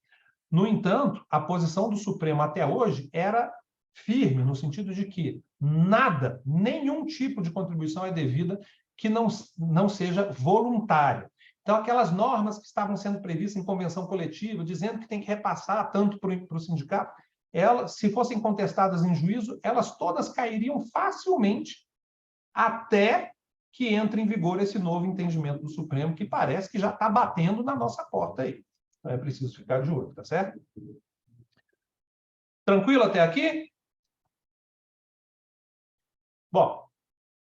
No entanto, a posição do Supremo até hoje era firme, no sentido de que nada, nenhum tipo de contribuição é devida que não seja voluntária. Então, aquelas normas que estavam sendo previstas em convenção coletiva, dizendo que tem que repassar tanto para o sindicato, elas, se fossem contestadas em juízo, elas todas cairiam facilmente até que entre em vigor esse novo entendimento do Supremo, que parece que já está batendo na nossa porta aí. Então, é preciso ficar de olho, tá certo? Tranquilo até aqui? Bom,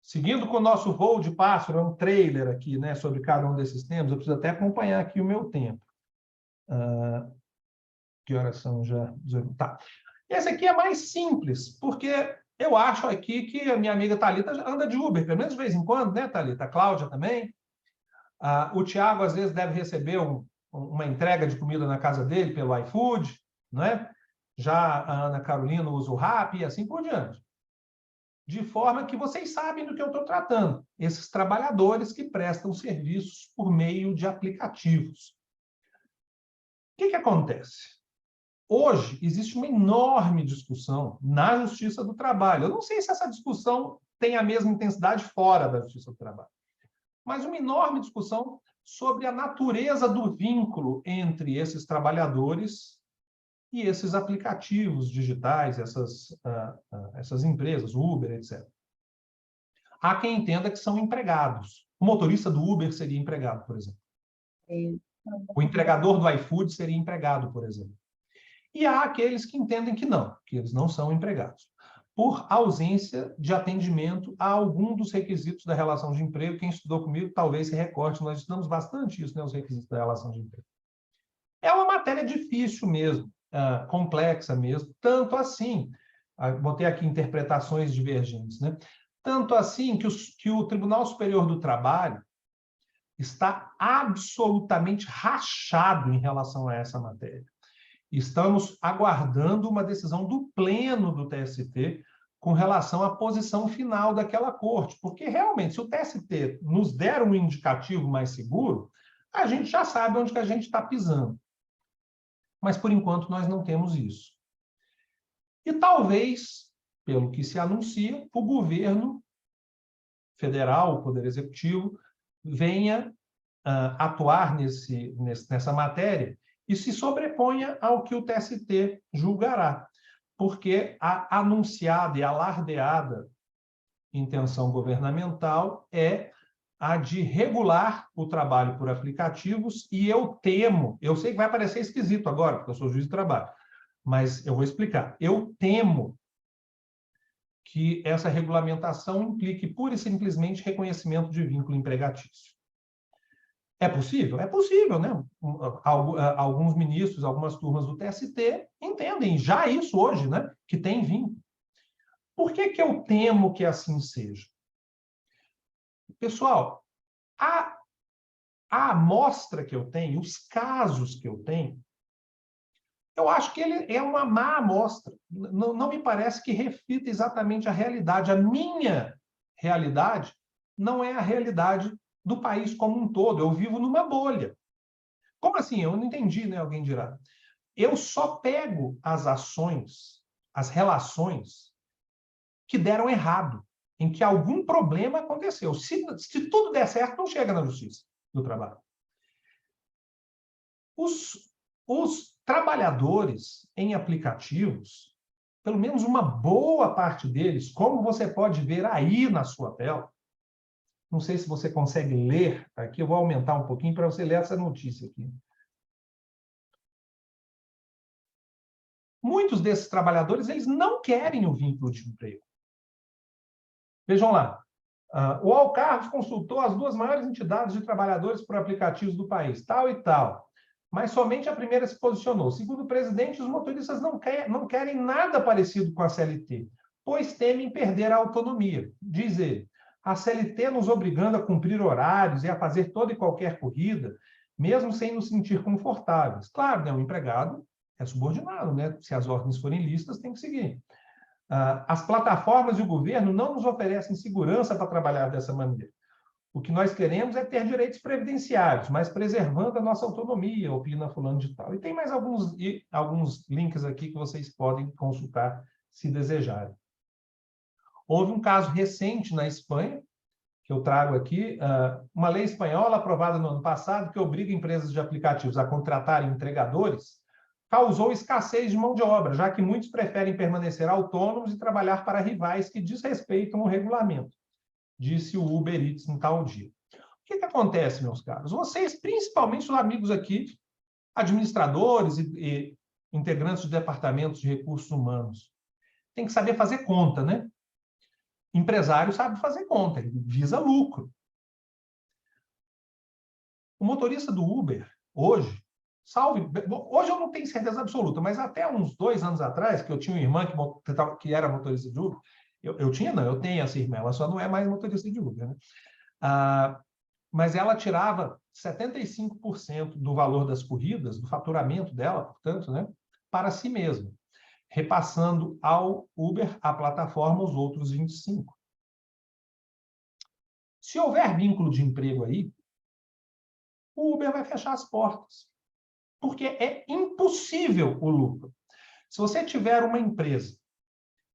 seguindo com o nosso voo de pássaro, é um trailer aqui, né, sobre cada um desses temas, eu preciso até acompanhar aqui o meu tempo. Que horas são já? Tá. Esse aqui é mais simples, porque eu acho aqui que a minha amiga Thalita anda de Uber, pelo menos de vez em quando, né, Thalita? A Cláudia também. O Tiago, às vezes, deve receber uma entrega de comida na casa dele pelo iFood, né? Já a Ana Carolina usa o Rappi e assim por diante. De forma que vocês sabem do que eu estou tratando. Esses trabalhadores que prestam serviços por meio de aplicativos. O que acontece? Hoje, existe uma enorme discussão na Justiça do Trabalho. Eu não sei se essa discussão tem a mesma intensidade fora da Justiça do Trabalho, mas uma enorme discussão sobre a natureza do vínculo entre esses trabalhadores e esses aplicativos digitais, essas empresas, Uber, etc. Há quem entenda que são empregados. O motorista do Uber seria empregado, por exemplo. O entregador do iFood seria empregado, por exemplo. E há aqueles que entendem que eles não são empregados, por ausência de atendimento a algum dos requisitos da relação de emprego. Quem estudou comigo talvez se recorde, nós estudamos bastante isso, né, os requisitos da relação de emprego. É uma matéria difícil mesmo, complexa mesmo, tanto assim, botei aqui interpretações divergentes, né? Tanto assim que o Tribunal Superior do Trabalho está absolutamente rachado em relação a essa matéria. Estamos aguardando uma decisão do Pleno do TST com relação à posição final daquela corte, porque realmente, se o TST nos der um indicativo mais seguro, a gente já sabe onde que a gente está pisando. Mas, por enquanto, nós não temos isso. E talvez, pelo que se anuncia, o governo federal, o Poder Executivo, venha atuar nessa matéria e se sobreponha ao que o TST julgará, porque a anunciada e alardeada intenção governamental é a de regular o trabalho por aplicativos, e eu sei que vai parecer esquisito agora, porque eu sou juiz de trabalho, mas eu vou explicar. Eu temo que essa regulamentação implique pura e simplesmente reconhecimento de vínculo empregatício. É possível? É possível, né? Alguns ministros, algumas turmas do TST entendem já isso hoje, né? Que tem vínculo. Por que eu temo que assim seja? Pessoal, a amostra que eu tenho, os casos que eu tenho, eu acho que ele é uma má amostra. Não me parece que reflita exatamente a realidade. A minha realidade não é a realidade do país como um todo. Eu vivo numa bolha. Como assim? Eu não entendi, né? Alguém dirá. Eu só pego as ações, as relações que deram errado, em que algum problema aconteceu. Se tudo der certo, não chega na Justiça do Trabalho. Os trabalhadores em aplicativos, pelo menos uma boa parte deles, como você pode ver aí na sua tela, não sei se você consegue ler aqui, eu vou aumentar um pouquinho para você ler essa notícia aqui. Muitos desses trabalhadores, eles não querem o vínculo de emprego. Vejam lá, o Alcarve consultou as 2 maiores entidades de trabalhadores por aplicativos do país, tal e tal, mas somente a primeira se posicionou. Segundo o presidente, os motoristas não querem nada parecido com a CLT, pois temem perder a autonomia. Diz ele, a CLT nos obrigando a cumprir horários e a fazer toda e qualquer corrida, mesmo sem nos sentir confortáveis. Claro, né, o empregado é subordinado, né? Se as ordens forem listas, tem que seguir. As plataformas e o governo não nos oferecem segurança para trabalhar dessa maneira. O que nós queremos é ter direitos previdenciários, mas preservando a nossa autonomia, opina fulano de tal. E tem mais alguns links aqui que vocês podem consultar se desejarem. Houve um caso recente na Espanha, que eu trago aqui, uma lei espanhola aprovada no ano passado que obriga empresas de aplicativos a contratarem entregadores, causou escassez de mão de obra, já que muitos preferem permanecer autônomos e trabalhar para rivais que desrespeitam o regulamento, disse o Uber Eats em tal dia. O que acontece, meus caros? Vocês, principalmente os amigos aqui, administradores e integrantes de departamentos de recursos humanos, têm que saber fazer conta, né? Empresário sabe fazer conta, ele visa lucro. O motorista do Uber, hoje eu não tenho certeza absoluta, mas até uns 2 anos atrás, que eu tinha uma irmã que era motorista de Uber, eu tenho essa irmã, ela só não é mais motorista de Uber, né? Mas ela tirava 75% do valor das corridas, do faturamento dela, portanto, né, para si mesma, repassando ao Uber, à plataforma, os outros 25%. Se houver vínculo de emprego aí, o Uber vai fechar as portas, porque é impossível o lucro. Se você tiver uma empresa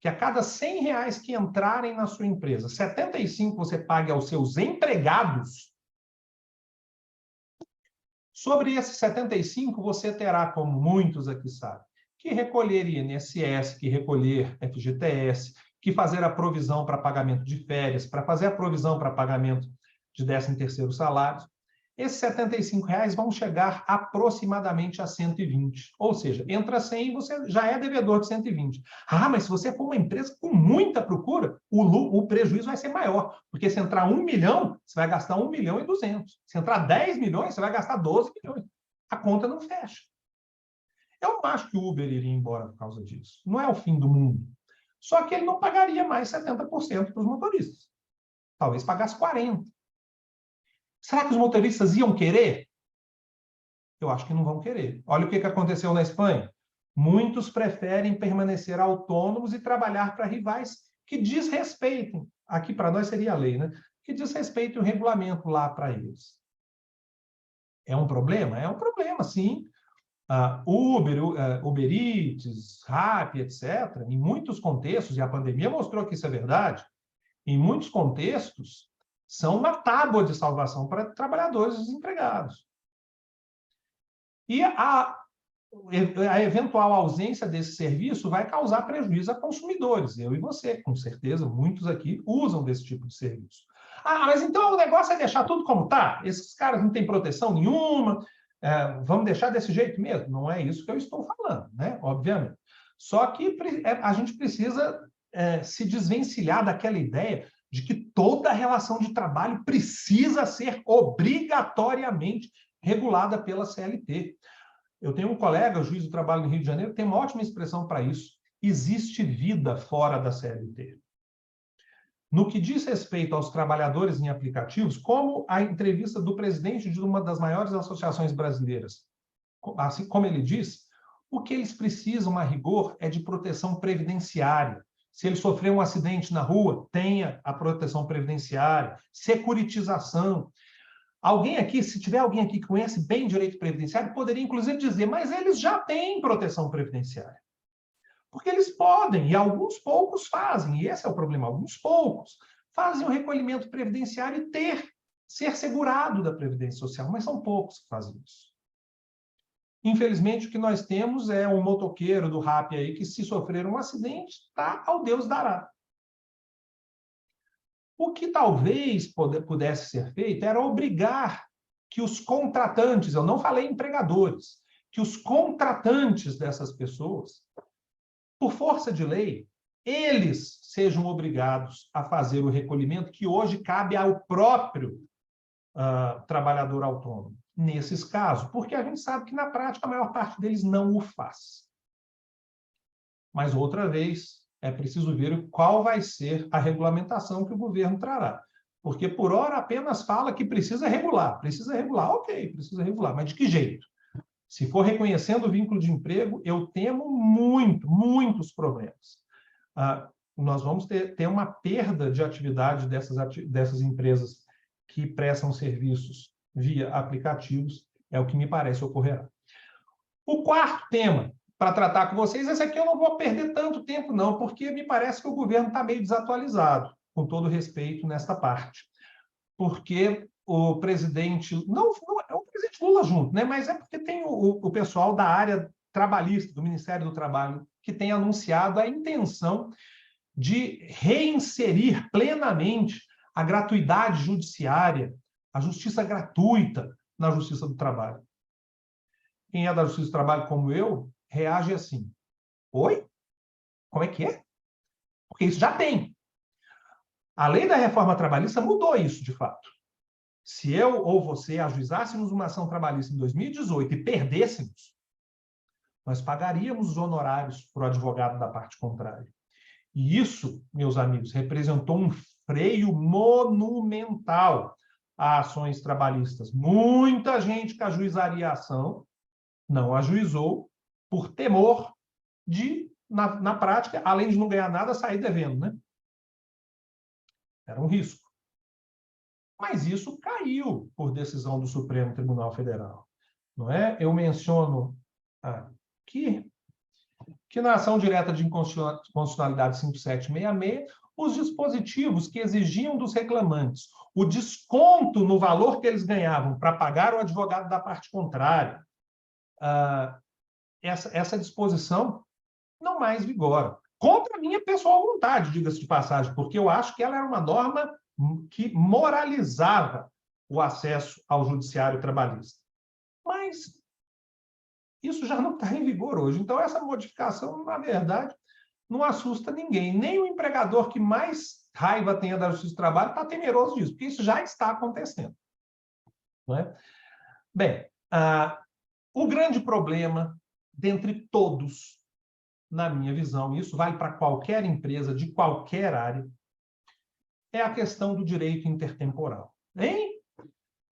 que a cada R$100 que entrarem na sua empresa, 75 você pague aos seus empregados, sobre esses 75 você terá, como muitos aqui sabem, que recolher INSS, que recolher FGTS, que fazer a provisão para pagamento de férias, para fazer a provisão para pagamento de 13º salário. Esses R$75 vão chegar aproximadamente a 120. Ou seja, entra 100 e você já é devedor de 120. Mas se você for uma empresa com muita procura, o prejuízo vai ser maior. Porque se entrar 1 milhão, você vai gastar 1.200.000. Se entrar 10 milhões, você vai gastar 12 milhões. A conta não fecha. Eu não acho que o Uber iria embora por causa disso. Não é o fim do mundo. Só que ele não pagaria mais 70% para os motoristas. Talvez pagasse 40%. Será que os motoristas iam querer? Eu acho que não vão querer. Olha o que aconteceu na Espanha. Muitos preferem permanecer autônomos e trabalhar para rivais que desrespeitem. Aqui para nós seria a lei, né? Que desrespeitem o regulamento lá para eles. É um problema? É um problema, sim. Uber Eats, Rappi, etc., em muitos contextos, e a pandemia mostrou que isso é verdade, em muitos contextos, são uma tábua de salvação para trabalhadores desempregados. E a eventual ausência desse serviço vai causar prejuízo a consumidores. Eu e você, com certeza, muitos aqui usam desse tipo de serviço. Mas então o negócio é deixar tudo como está? Esses caras não têm proteção nenhuma, vamos deixar desse jeito mesmo? Não é isso que eu estou falando, né? Obviamente. Só que a gente precisa se desvencilhar daquela ideia de que toda relação de trabalho precisa ser obrigatoriamente regulada pela CLT. Eu tenho um colega, o juiz do trabalho no Rio de Janeiro, que tem uma ótima expressão para isso. Existe vida fora da CLT. No que diz respeito aos trabalhadores em aplicativos, como a entrevista do presidente de uma das maiores associações brasileiras, assim como ele diz, O que eles precisam, a rigor, é de proteção previdenciária. Se ele sofrer um acidente na rua, tenha a proteção previdenciária, securitização. Alguém aqui, se tiver alguém aqui que conhece bem direito previdenciário, poderia inclusive dizer, mas eles já têm proteção previdenciária. Porque eles podem, e alguns poucos fazem, e esse é o problema, alguns poucos fazem o recolhimento previdenciário e ser segurado da Previdência Social, mas são poucos que fazem isso. Infelizmente, o que nós temos é um motoqueiro do Rappi aí que, se sofrer um acidente, tá ao Deus dará. O que talvez pudesse ser feito era obrigar que os contratantes, eu não falei empregadores, que os contratantes dessas pessoas, por força de lei, eles sejam obrigados a fazer o recolhimento que hoje cabe ao próprio trabalhador autônomo, nesses casos, porque a gente sabe que, na prática, a maior parte deles não o faz. Mas, outra vez, é preciso ver qual vai ser a regulamentação que o governo trará. Porque, por hora, apenas fala que precisa regular. Precisa regular, ok, precisa regular, mas de que jeito? Se for reconhecendo o vínculo de emprego, eu temo muitos problemas. Nós vamos ter uma perda de atividade dessas empresas que prestam serviços via aplicativos, é o que me parece ocorrerá. O quarto tema para tratar com vocês, esse aqui eu não vou perder tanto tempo, não, porque me parece que o governo está meio desatualizado, com todo respeito nesta parte. Porque o presidente, não é o presidente Lula junto, né? Mas é porque tem o pessoal da área trabalhista, do Ministério do Trabalho, que tem anunciado a intenção de reinserir plenamente a gratuidade judiciária, a justiça gratuita na Justiça do Trabalho. Quem é da Justiça do Trabalho, como eu, reage assim. Oi? Como é que é? Porque isso já tem. A lei da reforma trabalhista mudou isso, de fato. Se eu ou você ajuizássemos uma ação trabalhista em 2018 e perdêssemos, nós pagaríamos os honorários para o advogado da parte contrária. E isso, meus amigos, representou um freio monumental a ações trabalhistas. Muita gente que ajuizaria a ação não ajuizou por temor de, na prática, além de não ganhar nada, sair devendo, né? Era um risco. Mas isso caiu por decisão do Supremo Tribunal Federal. Não é? Eu menciono aqui que na ação direta de inconstitucionalidade 5766, os dispositivos que exigiam dos reclamantes o desconto no valor que eles ganhavam para pagar o advogado da parte contrária, essa disposição não mais vigora. Contra a minha pessoal vontade, diga-se de passagem, porque eu acho que ela era uma norma que moralizava o acesso ao judiciário trabalhista. Mas isso já não está em vigor hoje. Então, essa modificação, na verdade, não assusta ninguém. Nem o empregador que mais raiva tenha da Justiça do Trabalho está temeroso disso, porque isso já está acontecendo. Não é? Bem, o grande problema, dentre todos, na minha visão, e isso vale para qualquer empresa, de qualquer área, é a questão do direito intertemporal. Hein?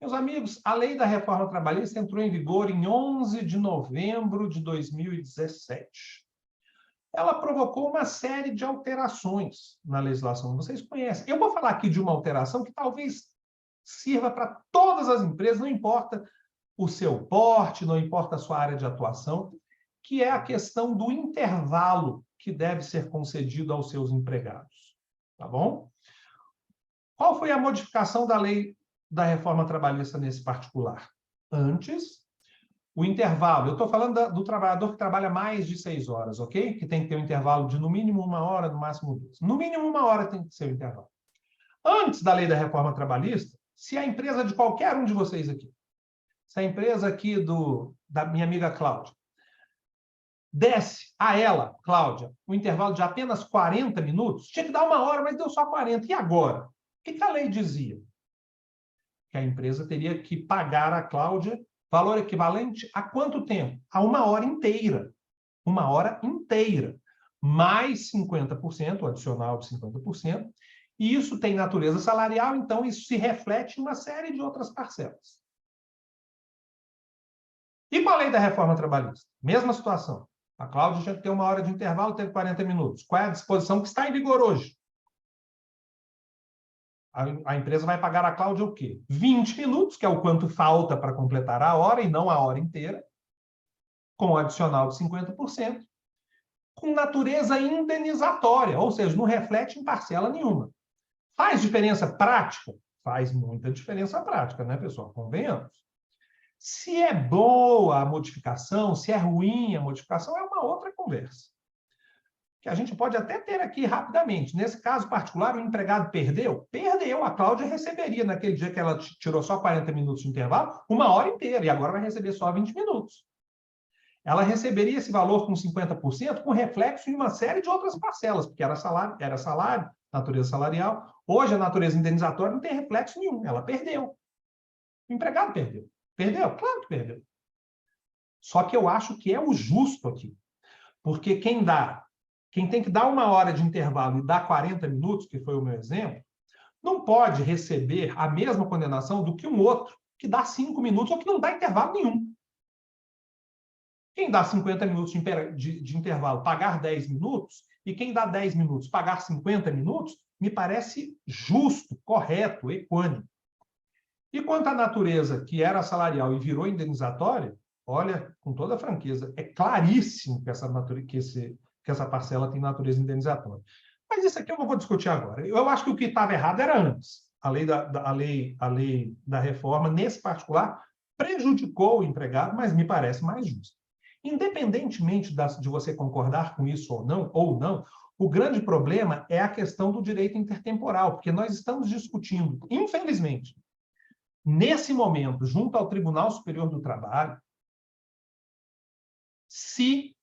Meus amigos, a lei da reforma trabalhista entrou em vigor em 11 de novembro de 2017. Ela provocou uma série de alterações na legislação. Vocês conhecem. Eu vou falar aqui de uma alteração que talvez sirva para todas as empresas, não importa o seu porte, não importa a sua área de atuação, que é a questão do intervalo que deve ser concedido aos seus empregados. Tá bom? Qual foi a modificação da lei da reforma trabalhista nesse particular? Antes, o intervalo, eu estou falando do trabalhador que trabalha mais de 6 horas, ok? Que tem que ter um intervalo de no mínimo 1 hora, no máximo 2. No mínimo 1 hora tem que ser o intervalo. Antes da lei da reforma trabalhista, se a empresa de qualquer um de vocês aqui, se a empresa aqui da minha amiga Cláudia, desse a ela, Cláudia, um intervalo de apenas 40 minutos, tinha que dar 1 hora, mas deu só 40. E agora? O que a lei dizia? Que a empresa teria que pagar a Cláudia valor equivalente a quanto tempo? A 1 hora inteira. 1 hora inteira. Mais 50%, o adicional de 50%. E isso tem natureza salarial, então isso se reflete em uma série de outras parcelas. E com a lei da reforma trabalhista? Mesma situação. A Cláudia tinha que ter 1 hora de intervalo, teve 40 minutos. Qual é a disposição que está em vigor hoje? A empresa vai pagar a Cláudia o quê? 20 minutos, que é o quanto falta para completar a hora, e não a hora inteira, com o adicional de 50%, com natureza indenizatória, ou seja, não reflete em parcela nenhuma. Faz diferença prática? Faz muita diferença prática, né, pessoal? Convenhamos. Se é boa a modificação, se é ruim a modificação, é uma outra conversa, que a gente pode até ter aqui rapidamente. Nesse caso particular, o empregado perdeu? Perdeu. A Cláudia receberia, naquele dia que ela tirou só 40 minutos de intervalo, 1 hora inteira, e agora vai receber só 20 minutos. Ela receberia esse valor com 50%, com reflexo em uma série de outras parcelas, porque era salário, natureza salarial. Hoje, a natureza indenizatória não tem reflexo nenhum. Ela perdeu. O empregado perdeu. Perdeu? Claro que perdeu. Só que eu acho que é o justo aqui. Porque quem tem que dar 1 hora de intervalo e dá 40 minutos, que foi o meu exemplo, não pode receber a mesma condenação do que um outro que dá 5 minutos ou que não dá intervalo nenhum. Quem dá 50 minutos de intervalo pagar 10 minutos, e quem dá 10 minutos pagar 50 minutos, me parece justo, correto, equânime. E quanto à natureza que era salarial e virou indenizatória, olha, com toda franqueza, é claríssimo que essa parcela tem natureza indenizatória. Mas isso aqui eu não vou discutir agora. Eu acho que o que estava errado era antes. A lei da reforma, nesse particular, prejudicou o empregado, mas me parece mais justo. Independentemente de você concordar com isso ou não, o grande problema é a questão do direito intertemporal, porque nós estamos discutindo, infelizmente, nesse momento, junto ao Tribunal Superior do Trabalho, se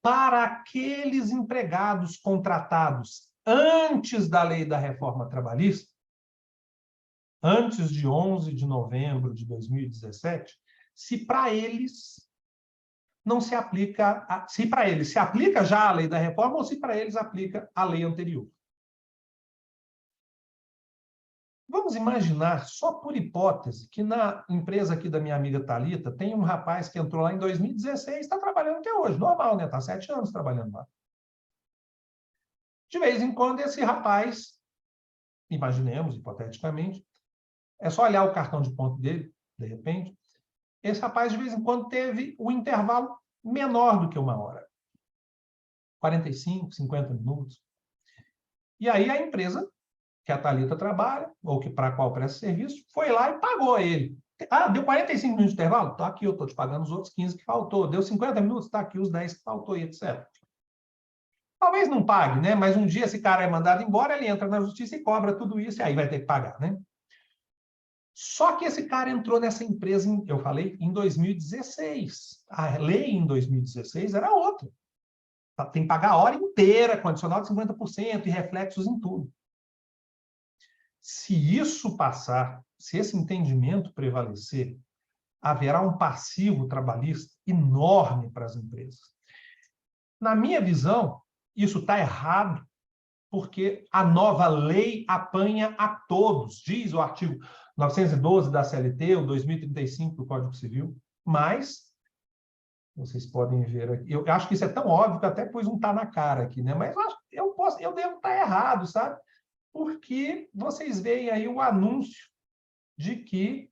para aqueles empregados contratados antes da lei da reforma trabalhista, antes de 11 de novembro de 2017, se para eles não se aplica, se para eles se aplica já a lei da reforma ou se para eles aplica a lei anterior. Vamos imaginar, só por hipótese, que na empresa aqui da minha amiga Thalita tem um rapaz que entrou lá em 2016 e está trabalhando até hoje. Normal, né? Está 7 anos trabalhando lá. De vez em quando, esse rapaz, imaginemos, hipoteticamente, é só olhar o cartão de ponto dele, de repente, esse rapaz, de vez em quando, teve um intervalo menor do que 1 hora. 45, 50 minutos. E aí a empresa que a Thalita trabalha, ou que para a qual presta serviço, foi lá e pagou a ele. Ah, deu 45 minutos de intervalo? Está aqui, eu estou te pagando os outros 15 que faltou. Deu 50 minutos? Está aqui os 10 que faltou, e etc. Talvez não pague, né? Mas um dia esse cara é mandado embora, ele entra na justiça e cobra tudo isso, e aí vai ter que pagar, né? Só que esse cara entrou nessa empresa, eu falei, em 2016. A lei em 2016 era outra. Tem que pagar a hora inteira, com adicional de 50% e reflexos em tudo. Se isso passar, se esse entendimento prevalecer, haverá um passivo trabalhista enorme para as empresas. Na minha visão, isso está errado, porque a nova lei apanha a todos, diz o artigo 912 da CLT, o 2035 do Código Civil, mas, vocês podem ver aqui, eu acho que isso é tão óbvio que até pus um tá na cara aqui, né? Mas eu devo estar errado, sabe? Porque vocês veem aí o anúncio de que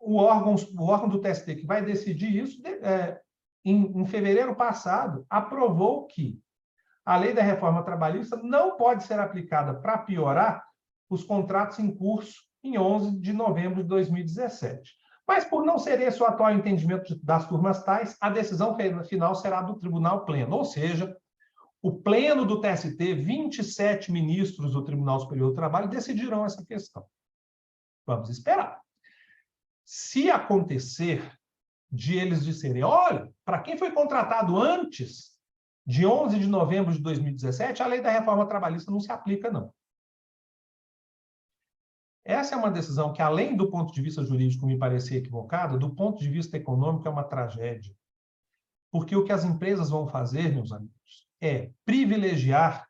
o órgão do TST que vai decidir isso, em fevereiro passado, aprovou que a lei da reforma trabalhista não pode ser aplicada para piorar os contratos em curso em 11 de novembro de 2017. Mas, por não ser esse o atual entendimento das turmas tais, a decisão final será do Tribunal Pleno, ou seja, o Pleno do TST, 27 ministros do Tribunal Superior do Trabalho decidirão essa questão. Vamos esperar. Se acontecer de eles disserem, olha, para quem foi contratado antes de 11 de novembro de 2017, a lei da reforma trabalhista não se aplica, não. Essa é uma decisão que, além do ponto de vista jurídico me parecer equivocada, do ponto de vista econômico é uma tragédia. Porque o que as empresas vão fazer, meus amigos, é privilegiar,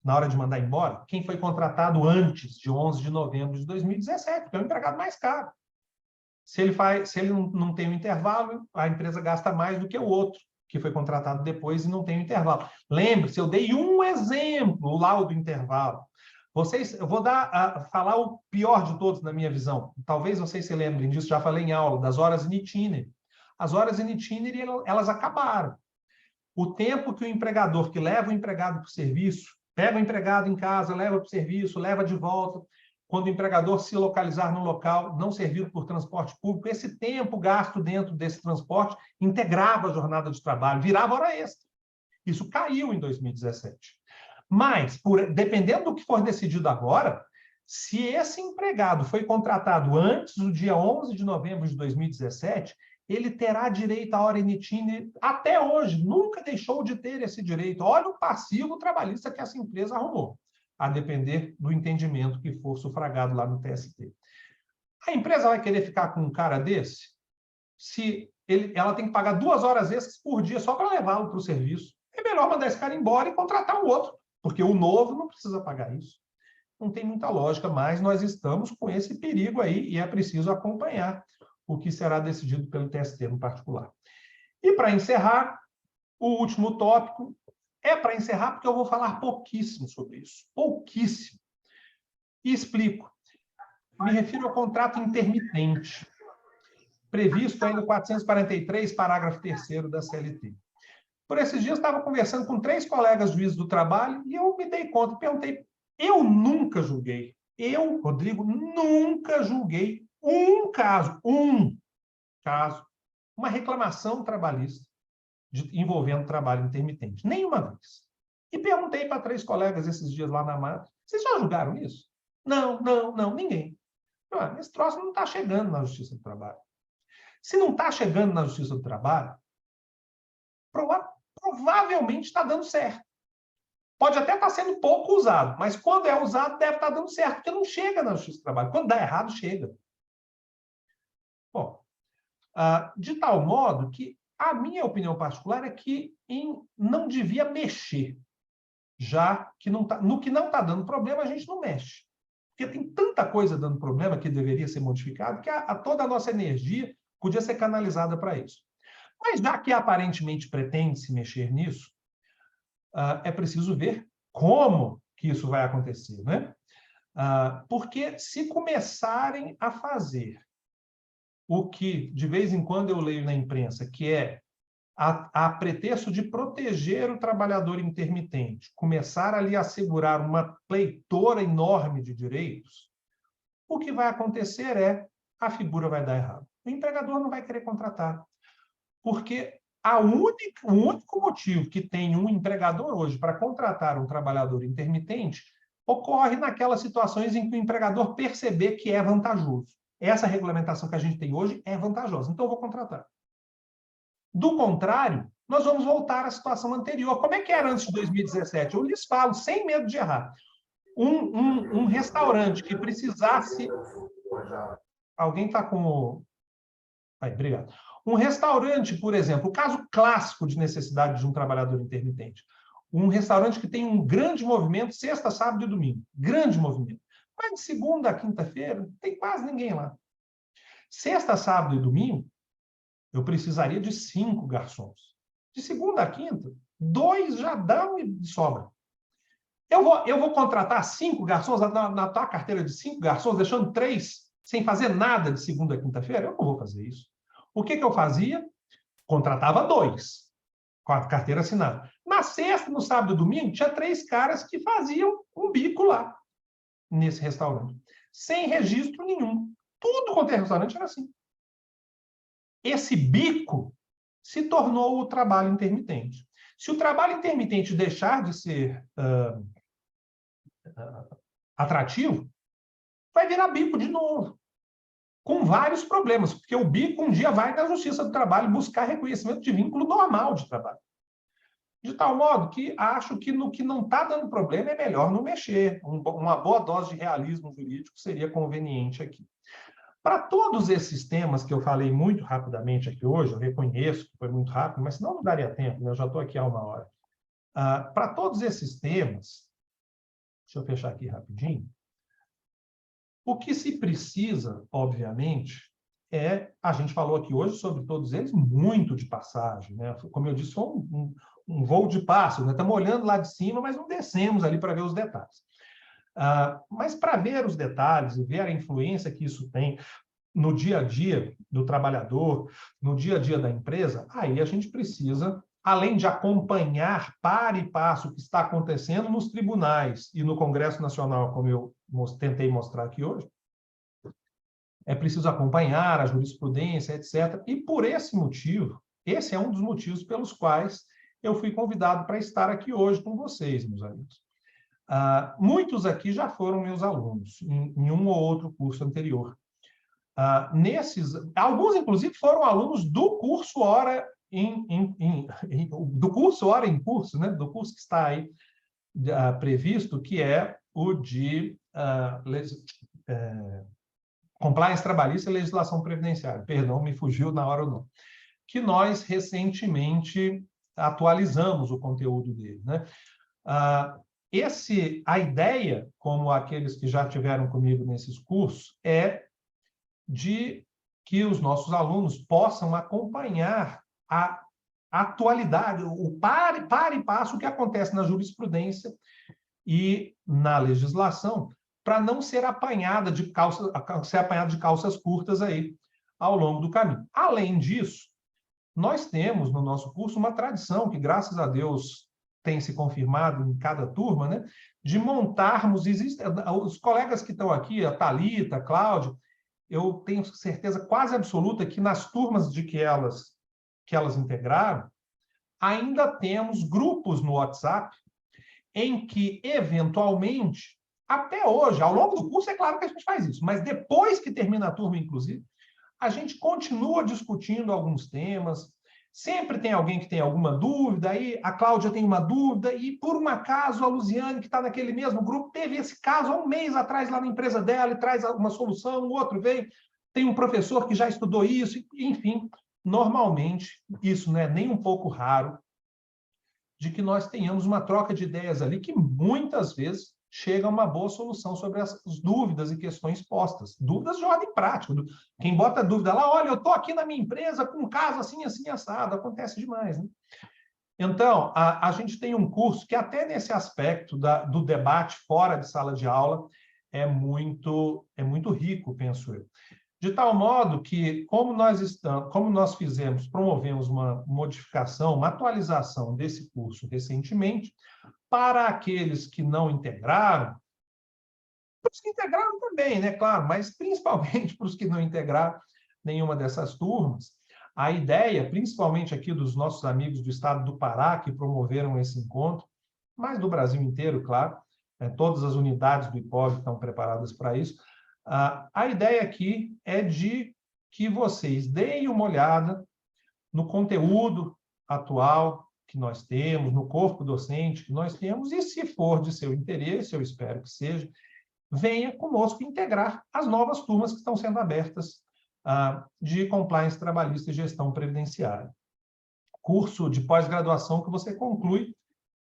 na hora de mandar embora, quem foi contratado antes de 11 de novembro de 2017, que é o empregado mais caro. Se ele não tem um intervalo, a empresa gasta mais do que o outro, que foi contratado depois e não tem um intervalo. Lembre-se, eu dei um exemplo lá do intervalo. Eu vou falar o pior de todos na minha visão. Talvez vocês se lembrem disso, já falei em aula, das horas in itinere. As horas in itinere, elas acabaram. O tempo que o empregador que leva o empregado para o serviço, pega o empregado em casa, leva para o serviço, leva de volta, quando o empregador se localizar no local não servido por transporte público, esse tempo gasto dentro desse transporte integrava a jornada de trabalho, virava hora extra. Isso caiu em 2017. Mas, dependendo do que for decidido agora, se esse empregado foi contratado antes do dia 11 de novembro de 2017, ele terá direito à hora in itinere até hoje, nunca deixou de ter esse direito. Olha o passivo trabalhista que essa empresa arrumou, a depender do entendimento que for sufragado lá no TST. A empresa vai querer ficar com um cara desse? Se ela tem que pagar 2 horas extras por dia só para levá-lo para o serviço. É melhor mandar esse cara embora e contratar um outro, porque o novo não precisa pagar isso. Não tem muita lógica, mas nós estamos com esse perigo aí e é preciso acompanhar o que será decidido pelo TST no particular. E para encerrar, o último tópico é para encerrar porque eu vou falar pouquíssimo sobre isso. Pouquíssimo. E explico. Me refiro ao contrato intermitente, previsto aí no 443, parágrafo 3º da CLT. Por esses dias, eu estava conversando com 3 colegas juízes do trabalho e eu me dei conta, perguntei, eu nunca julguei, Rodrigo, nunca julguei um caso, uma reclamação trabalhista envolvendo trabalho intermitente, nenhuma vez. E perguntei para 3 colegas esses dias lá na mata, vocês já julgaram isso? Não, ninguém. Esse troço não está chegando na Justiça do Trabalho. Se não está chegando na Justiça do Trabalho, provavelmente está dando certo. Pode até estar sendo pouco usado, mas quando é usado, deve estar dando certo, porque não chega na Justiça do Trabalho. Quando dá errado, chega. Bom, de tal modo que a minha opinião particular é que não devia mexer, já que no que não está dando problema, a gente não mexe. Porque tem tanta coisa dando problema que deveria ser modificado que toda a nossa energia podia ser canalizada para isso. Mas já que aparentemente pretende se mexer nisso, é preciso ver como que isso vai acontecer, né? Porque se começarem a fazer o que de vez em quando eu leio na imprensa, que é a pretexto de proteger o trabalhador intermitente, começar ali a assegurar uma pleitora enorme de direitos, o que vai acontecer é a figura vai dar errado. O empregador não vai querer contratar, porque o único motivo que tem um empregador hoje para contratar um trabalhador intermitente ocorre naquelas situações em que o empregador perceber que é vantajoso. Essa regulamentação que a gente tem hoje é vantajosa, então eu vou contratar. Do contrário, nós vamos voltar à situação anterior. Como é que era antes de 2017? Eu lhes falo, sem medo de errar. Um restaurante que precisasse... Alguém está com... obrigado. Um restaurante, por exemplo, o caso clássico de necessidade de um trabalhador intermitente. Um restaurante que tem um grande movimento, sexta, sábado e domingo. Grande movimento. Mas de segunda a quinta-feira, tem quase ninguém lá. Sexta, sábado e domingo, eu precisaria de 5 garçons. De segunda a quinta, 2 já dão e sobra. Eu vou contratar 5 garçons, na tua carteira de 5 garçons, deixando 3 sem fazer nada de segunda a quinta-feira? Eu não vou fazer isso. O que eu fazia? Contratava 2, com a carteira assinada. Na sexta, no sábado e domingo, tinha 3 caras que faziam um bico lá, nesse restaurante. Sem registro nenhum. Tudo quanto é restaurante era assim. Esse bico se tornou o trabalho intermitente. Se o trabalho intermitente deixar de ser atrativo, vai virar bico de novo, com vários problemas, porque o bico um dia vai na Justiça do Trabalho buscar reconhecimento de vínculo normal de trabalho. De tal modo que acho que no que não está dando problema é melhor não mexer. Uma boa dose de realismo jurídico seria conveniente aqui. Para todos esses temas que eu falei muito rapidamente aqui hoje, eu reconheço que foi muito rápido, mas senão não daria tempo, né? Eu já estou aqui há 1 hora. Para todos esses temas, deixa eu fechar aqui rapidinho, o que se precisa, obviamente, a gente falou aqui hoje sobre todos eles, muito de passagem, né? Como eu disse, foi um voo de pássaro, né? Estamos olhando lá de cima, mas não descemos ali para ver os detalhes. Mas para ver os detalhes e ver a influência que isso tem no dia a dia do trabalhador, no dia a dia da empresa, aí a gente precisa, além de acompanhar para e passo o que está acontecendo nos tribunais e no Congresso Nacional, como eu tentei mostrar aqui hoje, é preciso acompanhar a jurisprudência, etc. E por esse motivo, esse é um dos motivos pelos quais eu fui convidado para estar aqui hoje com vocês, meus amigos. Muitos aqui já foram meus alunos em um ou outro curso anterior. Alguns, inclusive, foram alunos do curso Hora do curso Hora em Curso, né? Do curso que está aí previsto, que é o de Compliance Trabalhista e Legislação Previdenciária. Perdão, me fugiu na hora o nome. Que nós recentemente atualizamos o conteúdo dele, né? A ideia, como aqueles que já tiveram comigo nesses cursos, é de que os nossos alunos possam acompanhar a atualidade, o par e passo que acontece na jurisprudência e na legislação, para não ser apanhado de calças curtas aí ao longo do caminho. Além disso, nós temos no nosso curso uma tradição que, graças a Deus, tem se confirmado em cada turma, né, de montarmos, os colegas que estão aqui, a Thalita, a Cláudia, eu tenho certeza quase absoluta que nas turmas de que elas integraram, ainda temos grupos no WhatsApp em que, eventualmente, até hoje, ao longo do curso, é claro que a gente faz isso, mas depois que termina a turma, inclusive, a gente continua discutindo alguns temas, sempre tem alguém que tem alguma dúvida, aí a Cláudia tem uma dúvida, e por um acaso a Luziane, que está naquele mesmo grupo, teve esse caso há um mês atrás lá na empresa dela e traz uma solução, o outro veio, tem um professor que já estudou isso, enfim, normalmente, isso não é nem um pouco raro, de que nós tenhamos uma troca de ideias ali que muitas vezes chega a uma boa solução sobre as dúvidas e questões postas. Dúvidas de ordem prática. Quem bota dúvida lá, olha, eu estou aqui na minha empresa com um caso assim, assim, assado. Acontece demais, né? Então, a gente tem um curso que até nesse aspecto do debate fora de sala de aula é muito rico, penso eu. De tal modo que, como nós promovemos uma modificação, uma atualização desse curso recentemente, para aqueles que não integraram, para os que integraram também, né, claro, mas principalmente para os que não integraram nenhuma dessas turmas, a ideia, principalmente aqui dos nossos amigos do estado do Pará, que promoveram esse encontro, mas do Brasil inteiro, claro, todas as unidades do IPOG estão preparadas para isso. A ideia aqui é de que vocês deem uma olhada no conteúdo atual que nós temos, no corpo docente que nós temos, e se for de seu interesse, eu espero que seja, venha conosco integrar as novas turmas que estão sendo abertas de Compliance Trabalhista e Gestão Previdenciária. Curso de pós-graduação que você conclui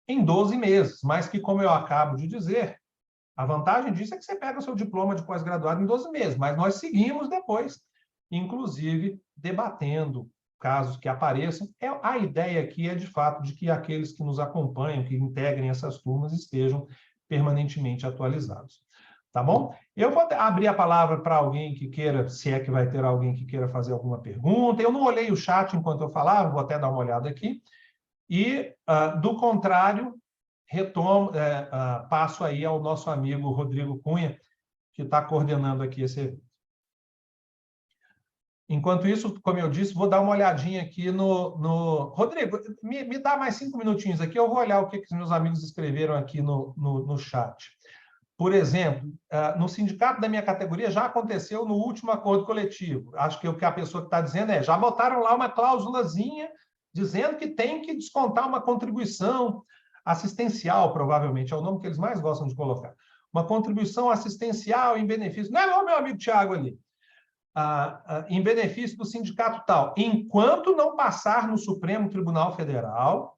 em 12 meses, mas que, como eu acabo de dizer, a vantagem disso é que você pega o seu diploma de pós-graduado em 12 meses, mas nós seguimos depois, inclusive, debatendo casos que apareçam. A ideia aqui é, de fato, de que aqueles que nos acompanham, que integrem essas turmas, estejam permanentemente atualizados. Tá bom? Eu vou abrir a palavra para alguém que queira, se é que vai ter alguém que queira fazer alguma pergunta. Eu não olhei o chat enquanto eu falava, vou até dar uma olhada aqui. E, do contrário, passo aí ao nosso amigo Rodrigo Cunha, que está coordenando aqui esse evento. Enquanto isso, como eu disse, vou dar uma olhadinha aqui no... Rodrigo, me dá mais 5 minutinhos aqui, eu vou olhar o que os meus amigos escreveram aqui no chat. Por exemplo, no sindicato da minha categoria já aconteceu no último acordo coletivo. Acho que o que a pessoa que está dizendo já botaram lá uma cláusulazinha dizendo que tem que descontar uma contribuição assistencial, provavelmente, é o nome que eles mais gostam de colocar. Uma contribuição assistencial em benefício... Não é o meu amigo Tiago ali. Em benefício do sindicato tal. Enquanto não passar no Supremo Tribunal Federal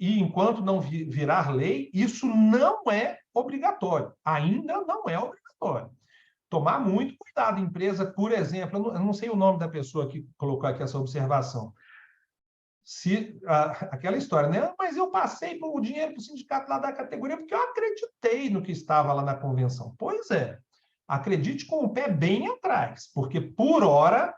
e enquanto não virar lei, isso não é obrigatório. Ainda não é obrigatório. tomar muito cuidado. Empresa, por exemplo, eu não sei o nome da pessoa que colocou aqui essa observação. Aquela história, né? Mas eu passei o dinheiro para o sindicato lá da categoria porque eu acreditei no que estava lá na convenção. Pois é, acredite com o pé bem atrás, porque por hora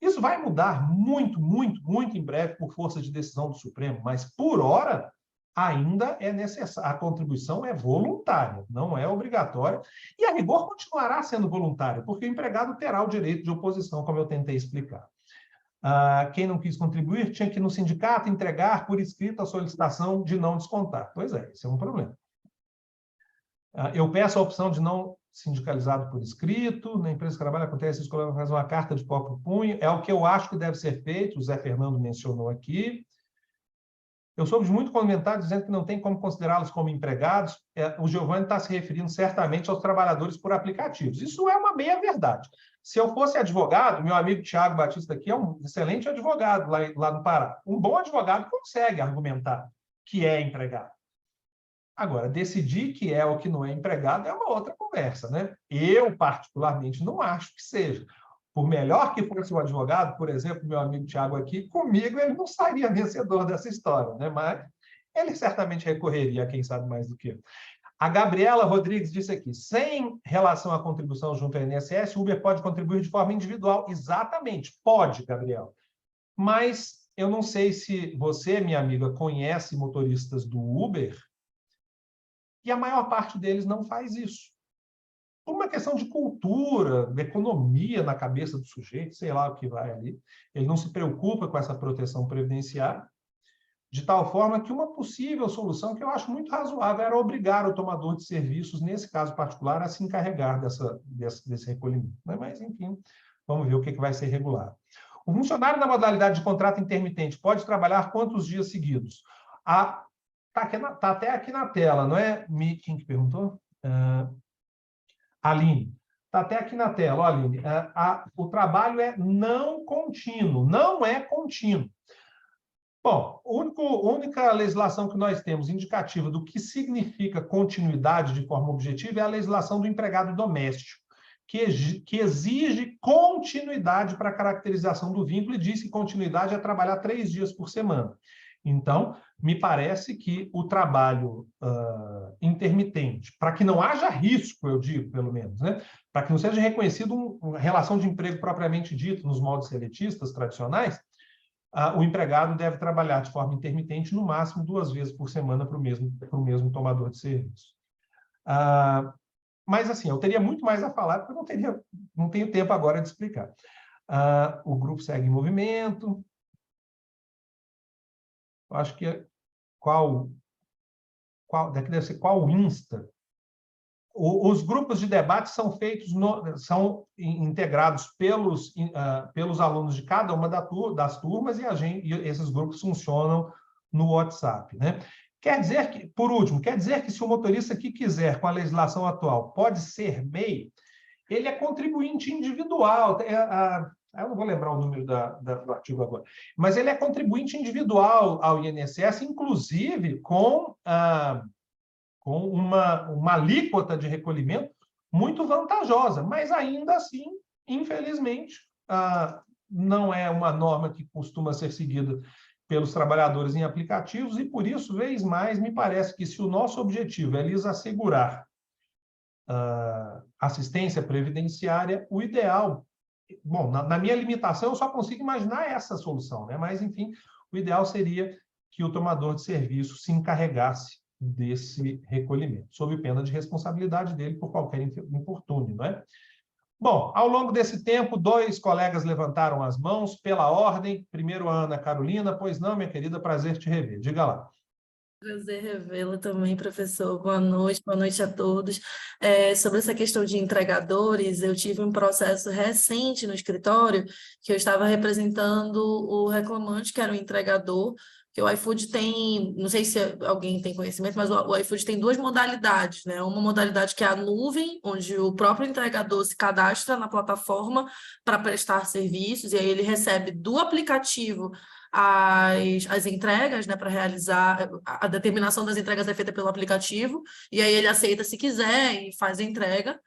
isso vai mudar muito, muito, muito em breve por força de decisão do Supremo, mas por hora ainda é necessário. A contribuição é voluntária, não é obrigatória, e a rigor continuará sendo voluntária, porque o empregado terá o direito de oposição, como eu tentei explicar. Quem não quis contribuir tinha que ir no sindicato entregar por escrito a solicitação de não descontar. Pois é, esse é um problema. Eu peço a opção de não sindicalizado por escrito, na empresa que trabalha, acontece isso, faz uma carta de próprio punho, é o que eu acho que deve ser feito, o Zé Fernando mencionou aqui. Eu soube de muito comentário dizendo que não tem como considerá-los como empregados. O Giovanni está se referindo certamente aos trabalhadores por aplicativos. Isso é uma meia-verdade. Se eu fosse advogado, meu amigo Tiago Batista aqui é um excelente advogado lá no Pará. Um bom advogado consegue argumentar que é empregado. Agora, decidir que é ou que não é empregado é uma outra conversa, né? Eu, particularmente, não acho que seja. Por melhor que fosse o advogado, por exemplo, meu amigo Tiago aqui, comigo ele não sairia vencedor dessa história, né? Mas ele certamente recorreria a quem sabe mais do que eu. A Gabriela Rodrigues disse aqui, sem relação à contribuição junto ao INSS, o Uber pode contribuir de forma individual. Exatamente, pode, Gabriela. Mas eu não sei se você, minha amiga, conhece motoristas do Uber, e a maior parte deles não faz isso. Por uma questão de cultura, de economia na cabeça do sujeito, sei lá o que vai ali. Ele não se preocupa com essa proteção previdenciária, de tal forma que uma possível solução, que eu acho muito razoável, era obrigar o tomador de serviços, nesse caso particular, a se encarregar desse recolhimento. Mas, enfim, vamos ver o que vai ser regulado. O funcionário na modalidade de contrato intermitente pode trabalhar quantos dias seguidos? Está até aqui na tela, não é? Quem que perguntou? Aline. Está até aqui na tela, ó, Aline. O trabalho é não contínuo, não é contínuo. Bom, a única legislação que nós temos indicativa do que significa continuidade de forma objetiva é a legislação do empregado doméstico, que exige continuidade para a caracterização do vínculo e diz que continuidade é trabalhar 3 dias por semana. Então, me parece que o trabalho intermitente, para que não haja risco, eu digo, pelo menos, né? Para que não seja reconhecido uma relação de emprego propriamente dita nos moldes seletistas tradicionais, o empregado deve trabalhar de forma intermitente, no máximo 2 vezes por semana para o mesmo tomador de serviço. Mas, assim, eu teria muito mais a falar, porque eu não tenho tempo agora de explicar. O grupo segue em movimento. Eu acho que deve ser qual Insta. Os grupos de debate são feitos, são integrados pelos alunos de cada uma das turmas e esses grupos funcionam no WhatsApp, né? Quer dizer que, por último, se o motorista que quiser, com a legislação atual, pode ser MEI, ele é contribuinte individual. Eu não vou lembrar o número do artigo agora, mas ele é contribuinte individual ao INSS, inclusive com uma alíquota de recolhimento muito vantajosa, mas ainda assim, infelizmente, não é uma norma que costuma ser seguida pelos trabalhadores em aplicativos, e por isso, vez mais, me parece que se o nosso objetivo é lhes assegurar assistência previdenciária, o ideal, bom, na minha limitação, eu só consigo imaginar essa solução, né? Mas, enfim, o ideal seria que o tomador de serviço se encarregasse desse recolhimento, sob pena de responsabilidade dele por qualquer infortúnio, não é? Bom, ao longo desse tempo, 2 colegas levantaram as mãos pela ordem. Primeiro a Ana Carolina. Pois não, minha querida, prazer te rever. Diga lá. Prazer revê-la também, professor. Boa noite a todos. Sobre essa questão de entregadores, eu tive um processo recente no escritório que eu estava representando o reclamante, que era o entregador, que o iFood tem, não sei se alguém tem conhecimento, mas o iFood tem 2 modalidades, né? Uma modalidade que é a nuvem, onde o próprio entregador se cadastra na plataforma para prestar serviços, e aí ele recebe do aplicativo as entregas, né, para realizar, a determinação das entregas é feita pelo aplicativo, e aí ele aceita se quiser e faz a entrega.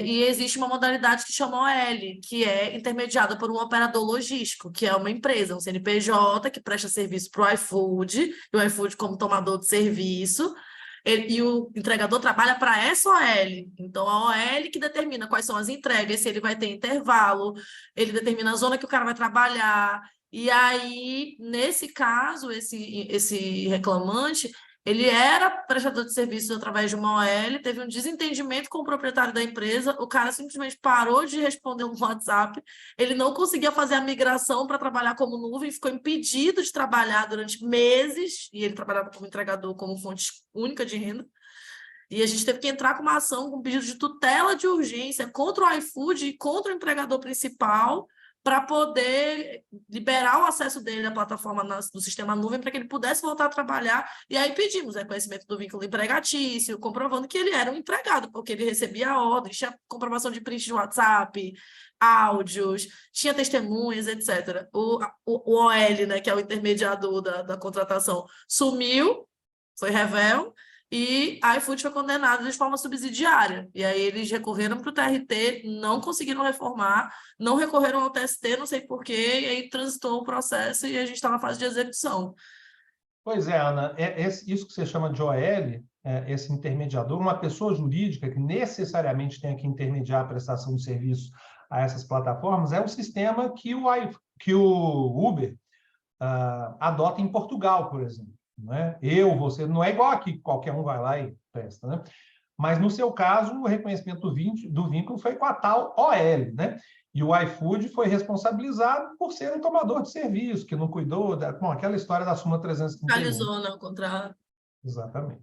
E existe uma modalidade que chama OL, que é intermediada por um operador logístico, que é uma empresa, um CNPJ, que presta serviço para o iFood, e o iFood como tomador de serviço, e o entregador trabalha para essa OL. Então, a OL que determina quais são as entregas, se ele vai ter intervalo, ele determina a zona que o cara vai trabalhar. E aí, nesse caso, esse reclamante, ele era prestador de serviços através de uma OL, teve um desentendimento com o proprietário da empresa, o cara simplesmente parou de responder no WhatsApp, ele não conseguia fazer a migração para trabalhar como nuvem, ficou impedido de trabalhar durante meses, e ele trabalhava como entregador, como fonte única de renda. E a gente teve que entrar com uma ação com pedido de tutela de urgência contra o iFood e contra o entregador principal, para poder liberar o acesso dele à plataforma do sistema nuvem para que ele pudesse voltar a trabalhar. E aí pedimos reconhecimento do vínculo empregatício, comprovando que ele era um empregado, porque ele recebia ordens, tinha comprovação de print de WhatsApp, áudios, tinha testemunhas, etc. O OL, né, que é o intermediador da contratação, sumiu, foi revel, e a iFood foi condenada de forma subsidiária. E aí eles recorreram para o TRT, não conseguiram reformar, não recorreram ao TST, não sei porquê, e aí transitou o processo e a gente está na fase de execução. Pois é, Ana, isso que você chama de OL, esse intermediador, uma pessoa jurídica que necessariamente tenha que intermediar a prestação de serviço a essas plataformas, é um sistema que o Uber adota em Portugal, por exemplo. Né? Você, não é igual aqui, qualquer um vai lá e presta, né? Mas, no seu caso, o reconhecimento do vínculo foi com a tal OL, né? E o iFood foi responsabilizado por ser um tomador de serviço, que não cuidou aquela história da súmula 331. Realizou, né, o contrato. Exatamente.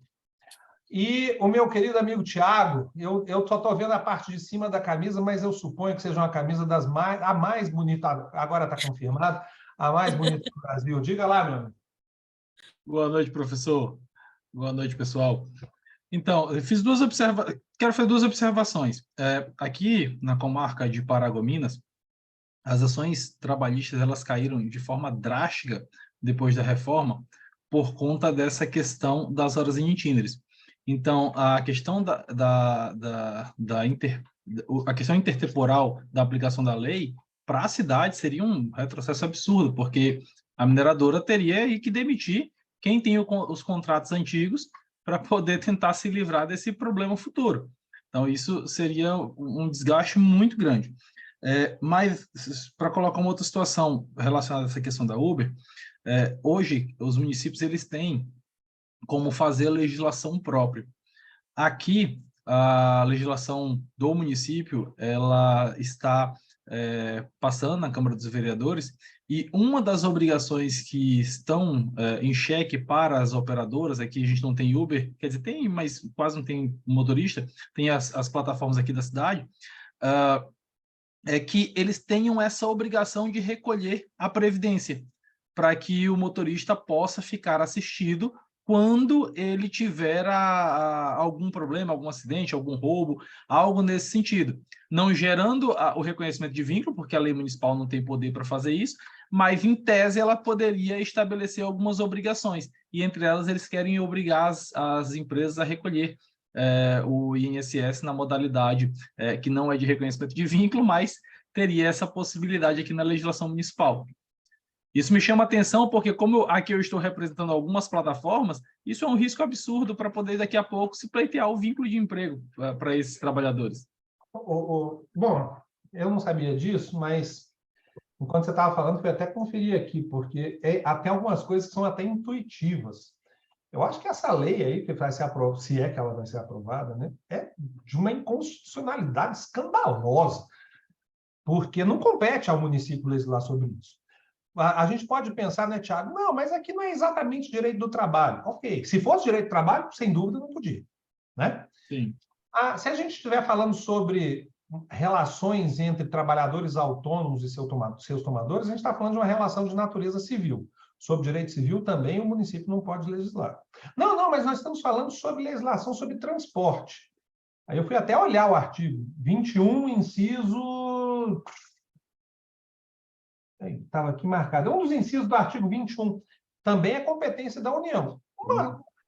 E o meu querido amigo Tiago, eu só estou vendo a parte de cima da camisa, mas eu suponho que seja uma camisa a mais bonita, agora está confirmado, a mais bonita do Brasil. Diga lá, meu amigo. Boa noite, professor. Boa noite, pessoal. Então, eu quero fazer duas observações. Aqui na comarca de Paragominas, as ações trabalhistas elas caíram de forma drástica depois da reforma por conta dessa questão das horas in itinere. Então, a questão a questão intertemporal da aplicação da lei para a cidade seria um retrocesso absurdo, porque a mineradora teria que demitir quem tem os contratos antigos para poder tentar se livrar desse problema futuro. Então, isso seria um desgaste muito grande. Mas, para colocar uma outra situação relacionada a essa questão da Uber, hoje, os municípios eles têm como fazer a legislação própria. Aqui, a legislação do município ela está passando na Câmara dos Vereadores, e uma das obrigações que estão em xeque para as operadoras, aqui a gente não tem Uber, quer dizer, tem, mas quase não tem motorista, tem as plataformas aqui da cidade, é que eles tenham essa obrigação de recolher a previdência, para que o motorista possa ficar assistido quando ele tiver algum problema, algum acidente, algum roubo, algo nesse sentido. Não gerando o reconhecimento de vínculo, porque a lei municipal não tem poder para fazer isso, mas, em tese, ela poderia estabelecer algumas obrigações, e entre elas eles querem obrigar as empresas a recolher o INSS na modalidade que não é de reconhecimento de vínculo, mas teria essa possibilidade aqui na legislação municipal. Isso me chama atenção porque, como aqui eu estou representando algumas plataformas, isso é um risco absurdo para poder, daqui a pouco, se pleitear o vínculo de emprego para esses trabalhadores. Bom, eu não sabia disso, mas, enquanto você estava falando, fui até conferir aqui, porque até algumas coisas que são até intuitivas. Eu acho que essa lei aí, que vai ser aprovada, se é que ela vai ser aprovada, né, é de uma inconstitucionalidade escandalosa, porque não compete ao município legislar sobre isso. A gente pode pensar, né, Tiago? Não, mas aqui não é exatamente direito do trabalho. Ok, se fosse direito do trabalho, sem dúvida não podia, né? Sim. Se a gente estiver falando sobre relações entre trabalhadores autônomos e seus tomadores, a gente está falando de uma relação de natureza civil. Sobre direito civil também o município não pode legislar. Não, mas nós estamos falando sobre legislação sobre transporte. Aí eu fui até olhar o artigo 21, inciso... Estava aqui marcado. Um dos incisos do artigo 21 também é competência da União.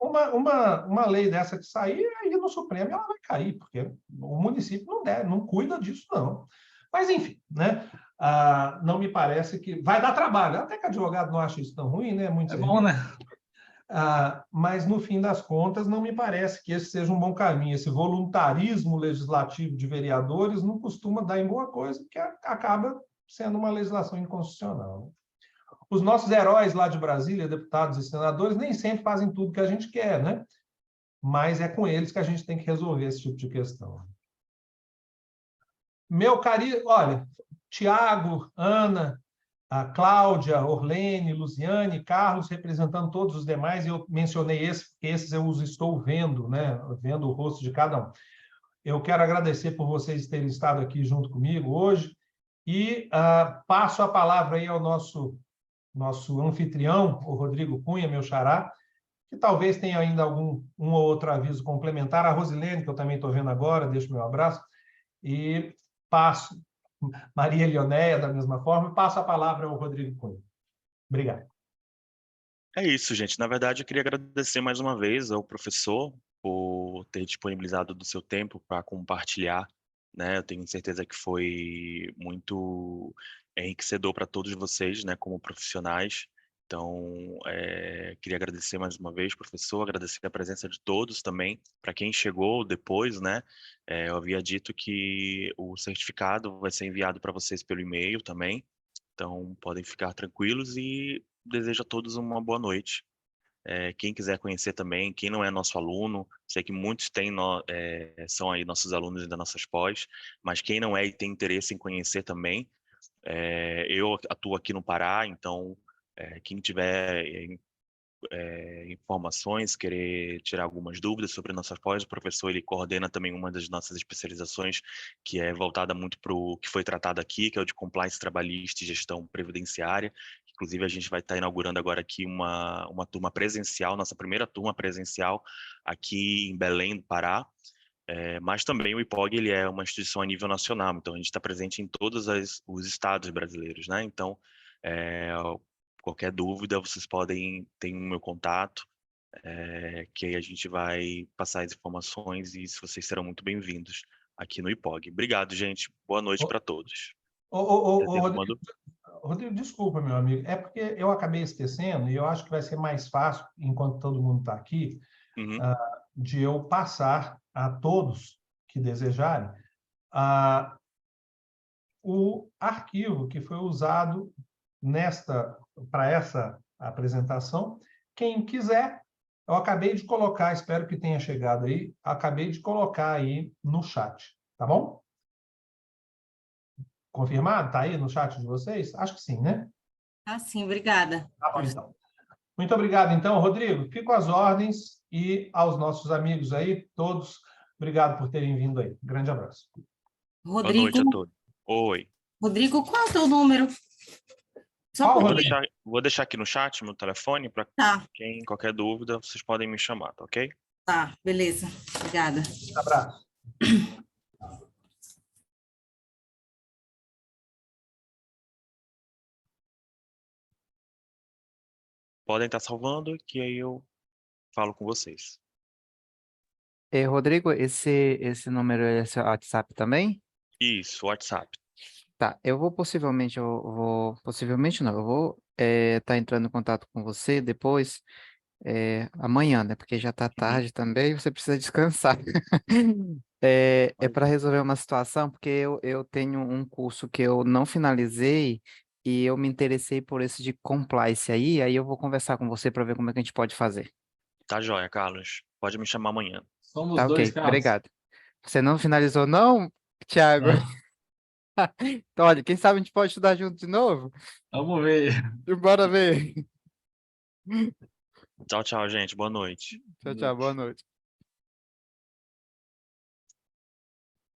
Uma lei dessa que sair, aí no Supremo ela vai cair, porque o município não cuida disso, não. Mas, enfim, né? Não me parece que... Vai dar trabalho, até que advogado não acha isso tão ruim, né? Muito É bom, serviço. né? Mas, no fim das contas, não me parece que esse seja um bom caminho. Esse voluntarismo legislativo de vereadores não costuma dar em boa coisa, porque acaba sendo uma legislação inconstitucional, né? Os nossos heróis lá de Brasília, deputados e senadores, nem sempre fazem tudo que a gente quer, né? Mas é com eles que a gente tem que resolver esse tipo de questão. Meu carinho, olha, Tiago, Ana, a Cláudia, Orlene, Luziane, Carlos, representando todos os demais, e eu mencionei esses, porque esses eu os estou vendo, né? Vendo o rosto de cada um. Eu quero agradecer por vocês terem estado aqui junto comigo hoje e passo a palavra aí ao nosso anfitrião, o Rodrigo Cunha, meu xará, que talvez tenha ainda um ou outro aviso complementar. A Rosilene, que eu também estou vendo agora, deixo meu abraço, e passo, Maria Leonéia, da mesma forma, e passo a palavra ao Rodrigo Cunha. Obrigado. É isso, gente. Na verdade, eu queria agradecer mais uma vez ao professor por ter disponibilizado do seu tempo para compartilhar, né? Eu tenho certeza que foi muito enriquecedor para todos vocês, né, como profissionais. Então, queria agradecer mais uma vez, professor, agradecer a presença de todos também. Para quem chegou depois, né, eu havia dito que o certificado vai ser enviado para vocês pelo e-mail também. Então, podem ficar tranquilos e desejo a todos uma boa noite. Quem quiser conhecer também, quem não é nosso aluno, sei que muitos são aí nossos alunos das nossas pós, mas quem não é e tem interesse em conhecer também, eu atuo aqui no Pará, então quem tiver informações, querer tirar algumas dúvidas sobre nossas pós, o professor ele coordena também uma das nossas especializações, que é voltada muito para o que foi tratado aqui, que é o de compliance trabalhista e gestão previdenciária. Inclusive, a gente vai estar inaugurando agora aqui uma turma presencial, nossa primeira turma presencial aqui em Belém, do Pará. Mas também o IPOG ele é uma instituição a nível nacional, então a gente está presente em todos os estados brasileiros, né? Então, qualquer dúvida, vocês ter o meu contato, que aí a gente vai passar as informações e vocês serão muito bem-vindos aqui no IPOG. Obrigado, gente. Boa noite para todos. Rodrigo, desculpa, meu amigo, é porque eu acabei esquecendo e eu acho que vai ser mais fácil, enquanto todo mundo está aqui, de eu passar a todos que desejarem o arquivo que foi usado para essa apresentação. Quem quiser, eu acabei de colocar, espero que tenha chegado aí, acabei de colocar aí no chat, tá bom? Confirmado? Está aí no chat de vocês? Acho que sim, né? Ah, sim, obrigada. Tá bom, então. Muito obrigado, então, Rodrigo. Fico às ordens e aos nossos amigos aí, todos, obrigado por terem vindo aí. Grande abraço. Boa noite a todos. Oi. Rodrigo, qual é o teu número? Vou deixar aqui no chat meu telefone para quem, qualquer dúvida, vocês podem me chamar, tá ok? Tá, beleza. Obrigada. Um abraço. Podem estar salvando, que aí eu falo com vocês. Rodrigo, esse número é seu WhatsApp também? Isso, WhatsApp. Tá, eu vou estar entrando em contato com você depois, amanhã, né? Porque já tá tarde também, você precisa descansar. É para resolver uma situação, porque eu tenho um curso que eu não finalizei e eu me interessei por esse de compliance aí eu vou conversar com você para ver como é que a gente pode fazer. Tá joia, Carlos. Pode me chamar amanhã. Somos Tá, dois, ok, Carlos. obrigado. Você não finalizou, não, Thiago? Então, olha, quem sabe a gente pode estudar junto de novo? Vamos ver. Bora ver. Tchau, tchau, gente. Boa noite. Tchau, tchau, boa noite.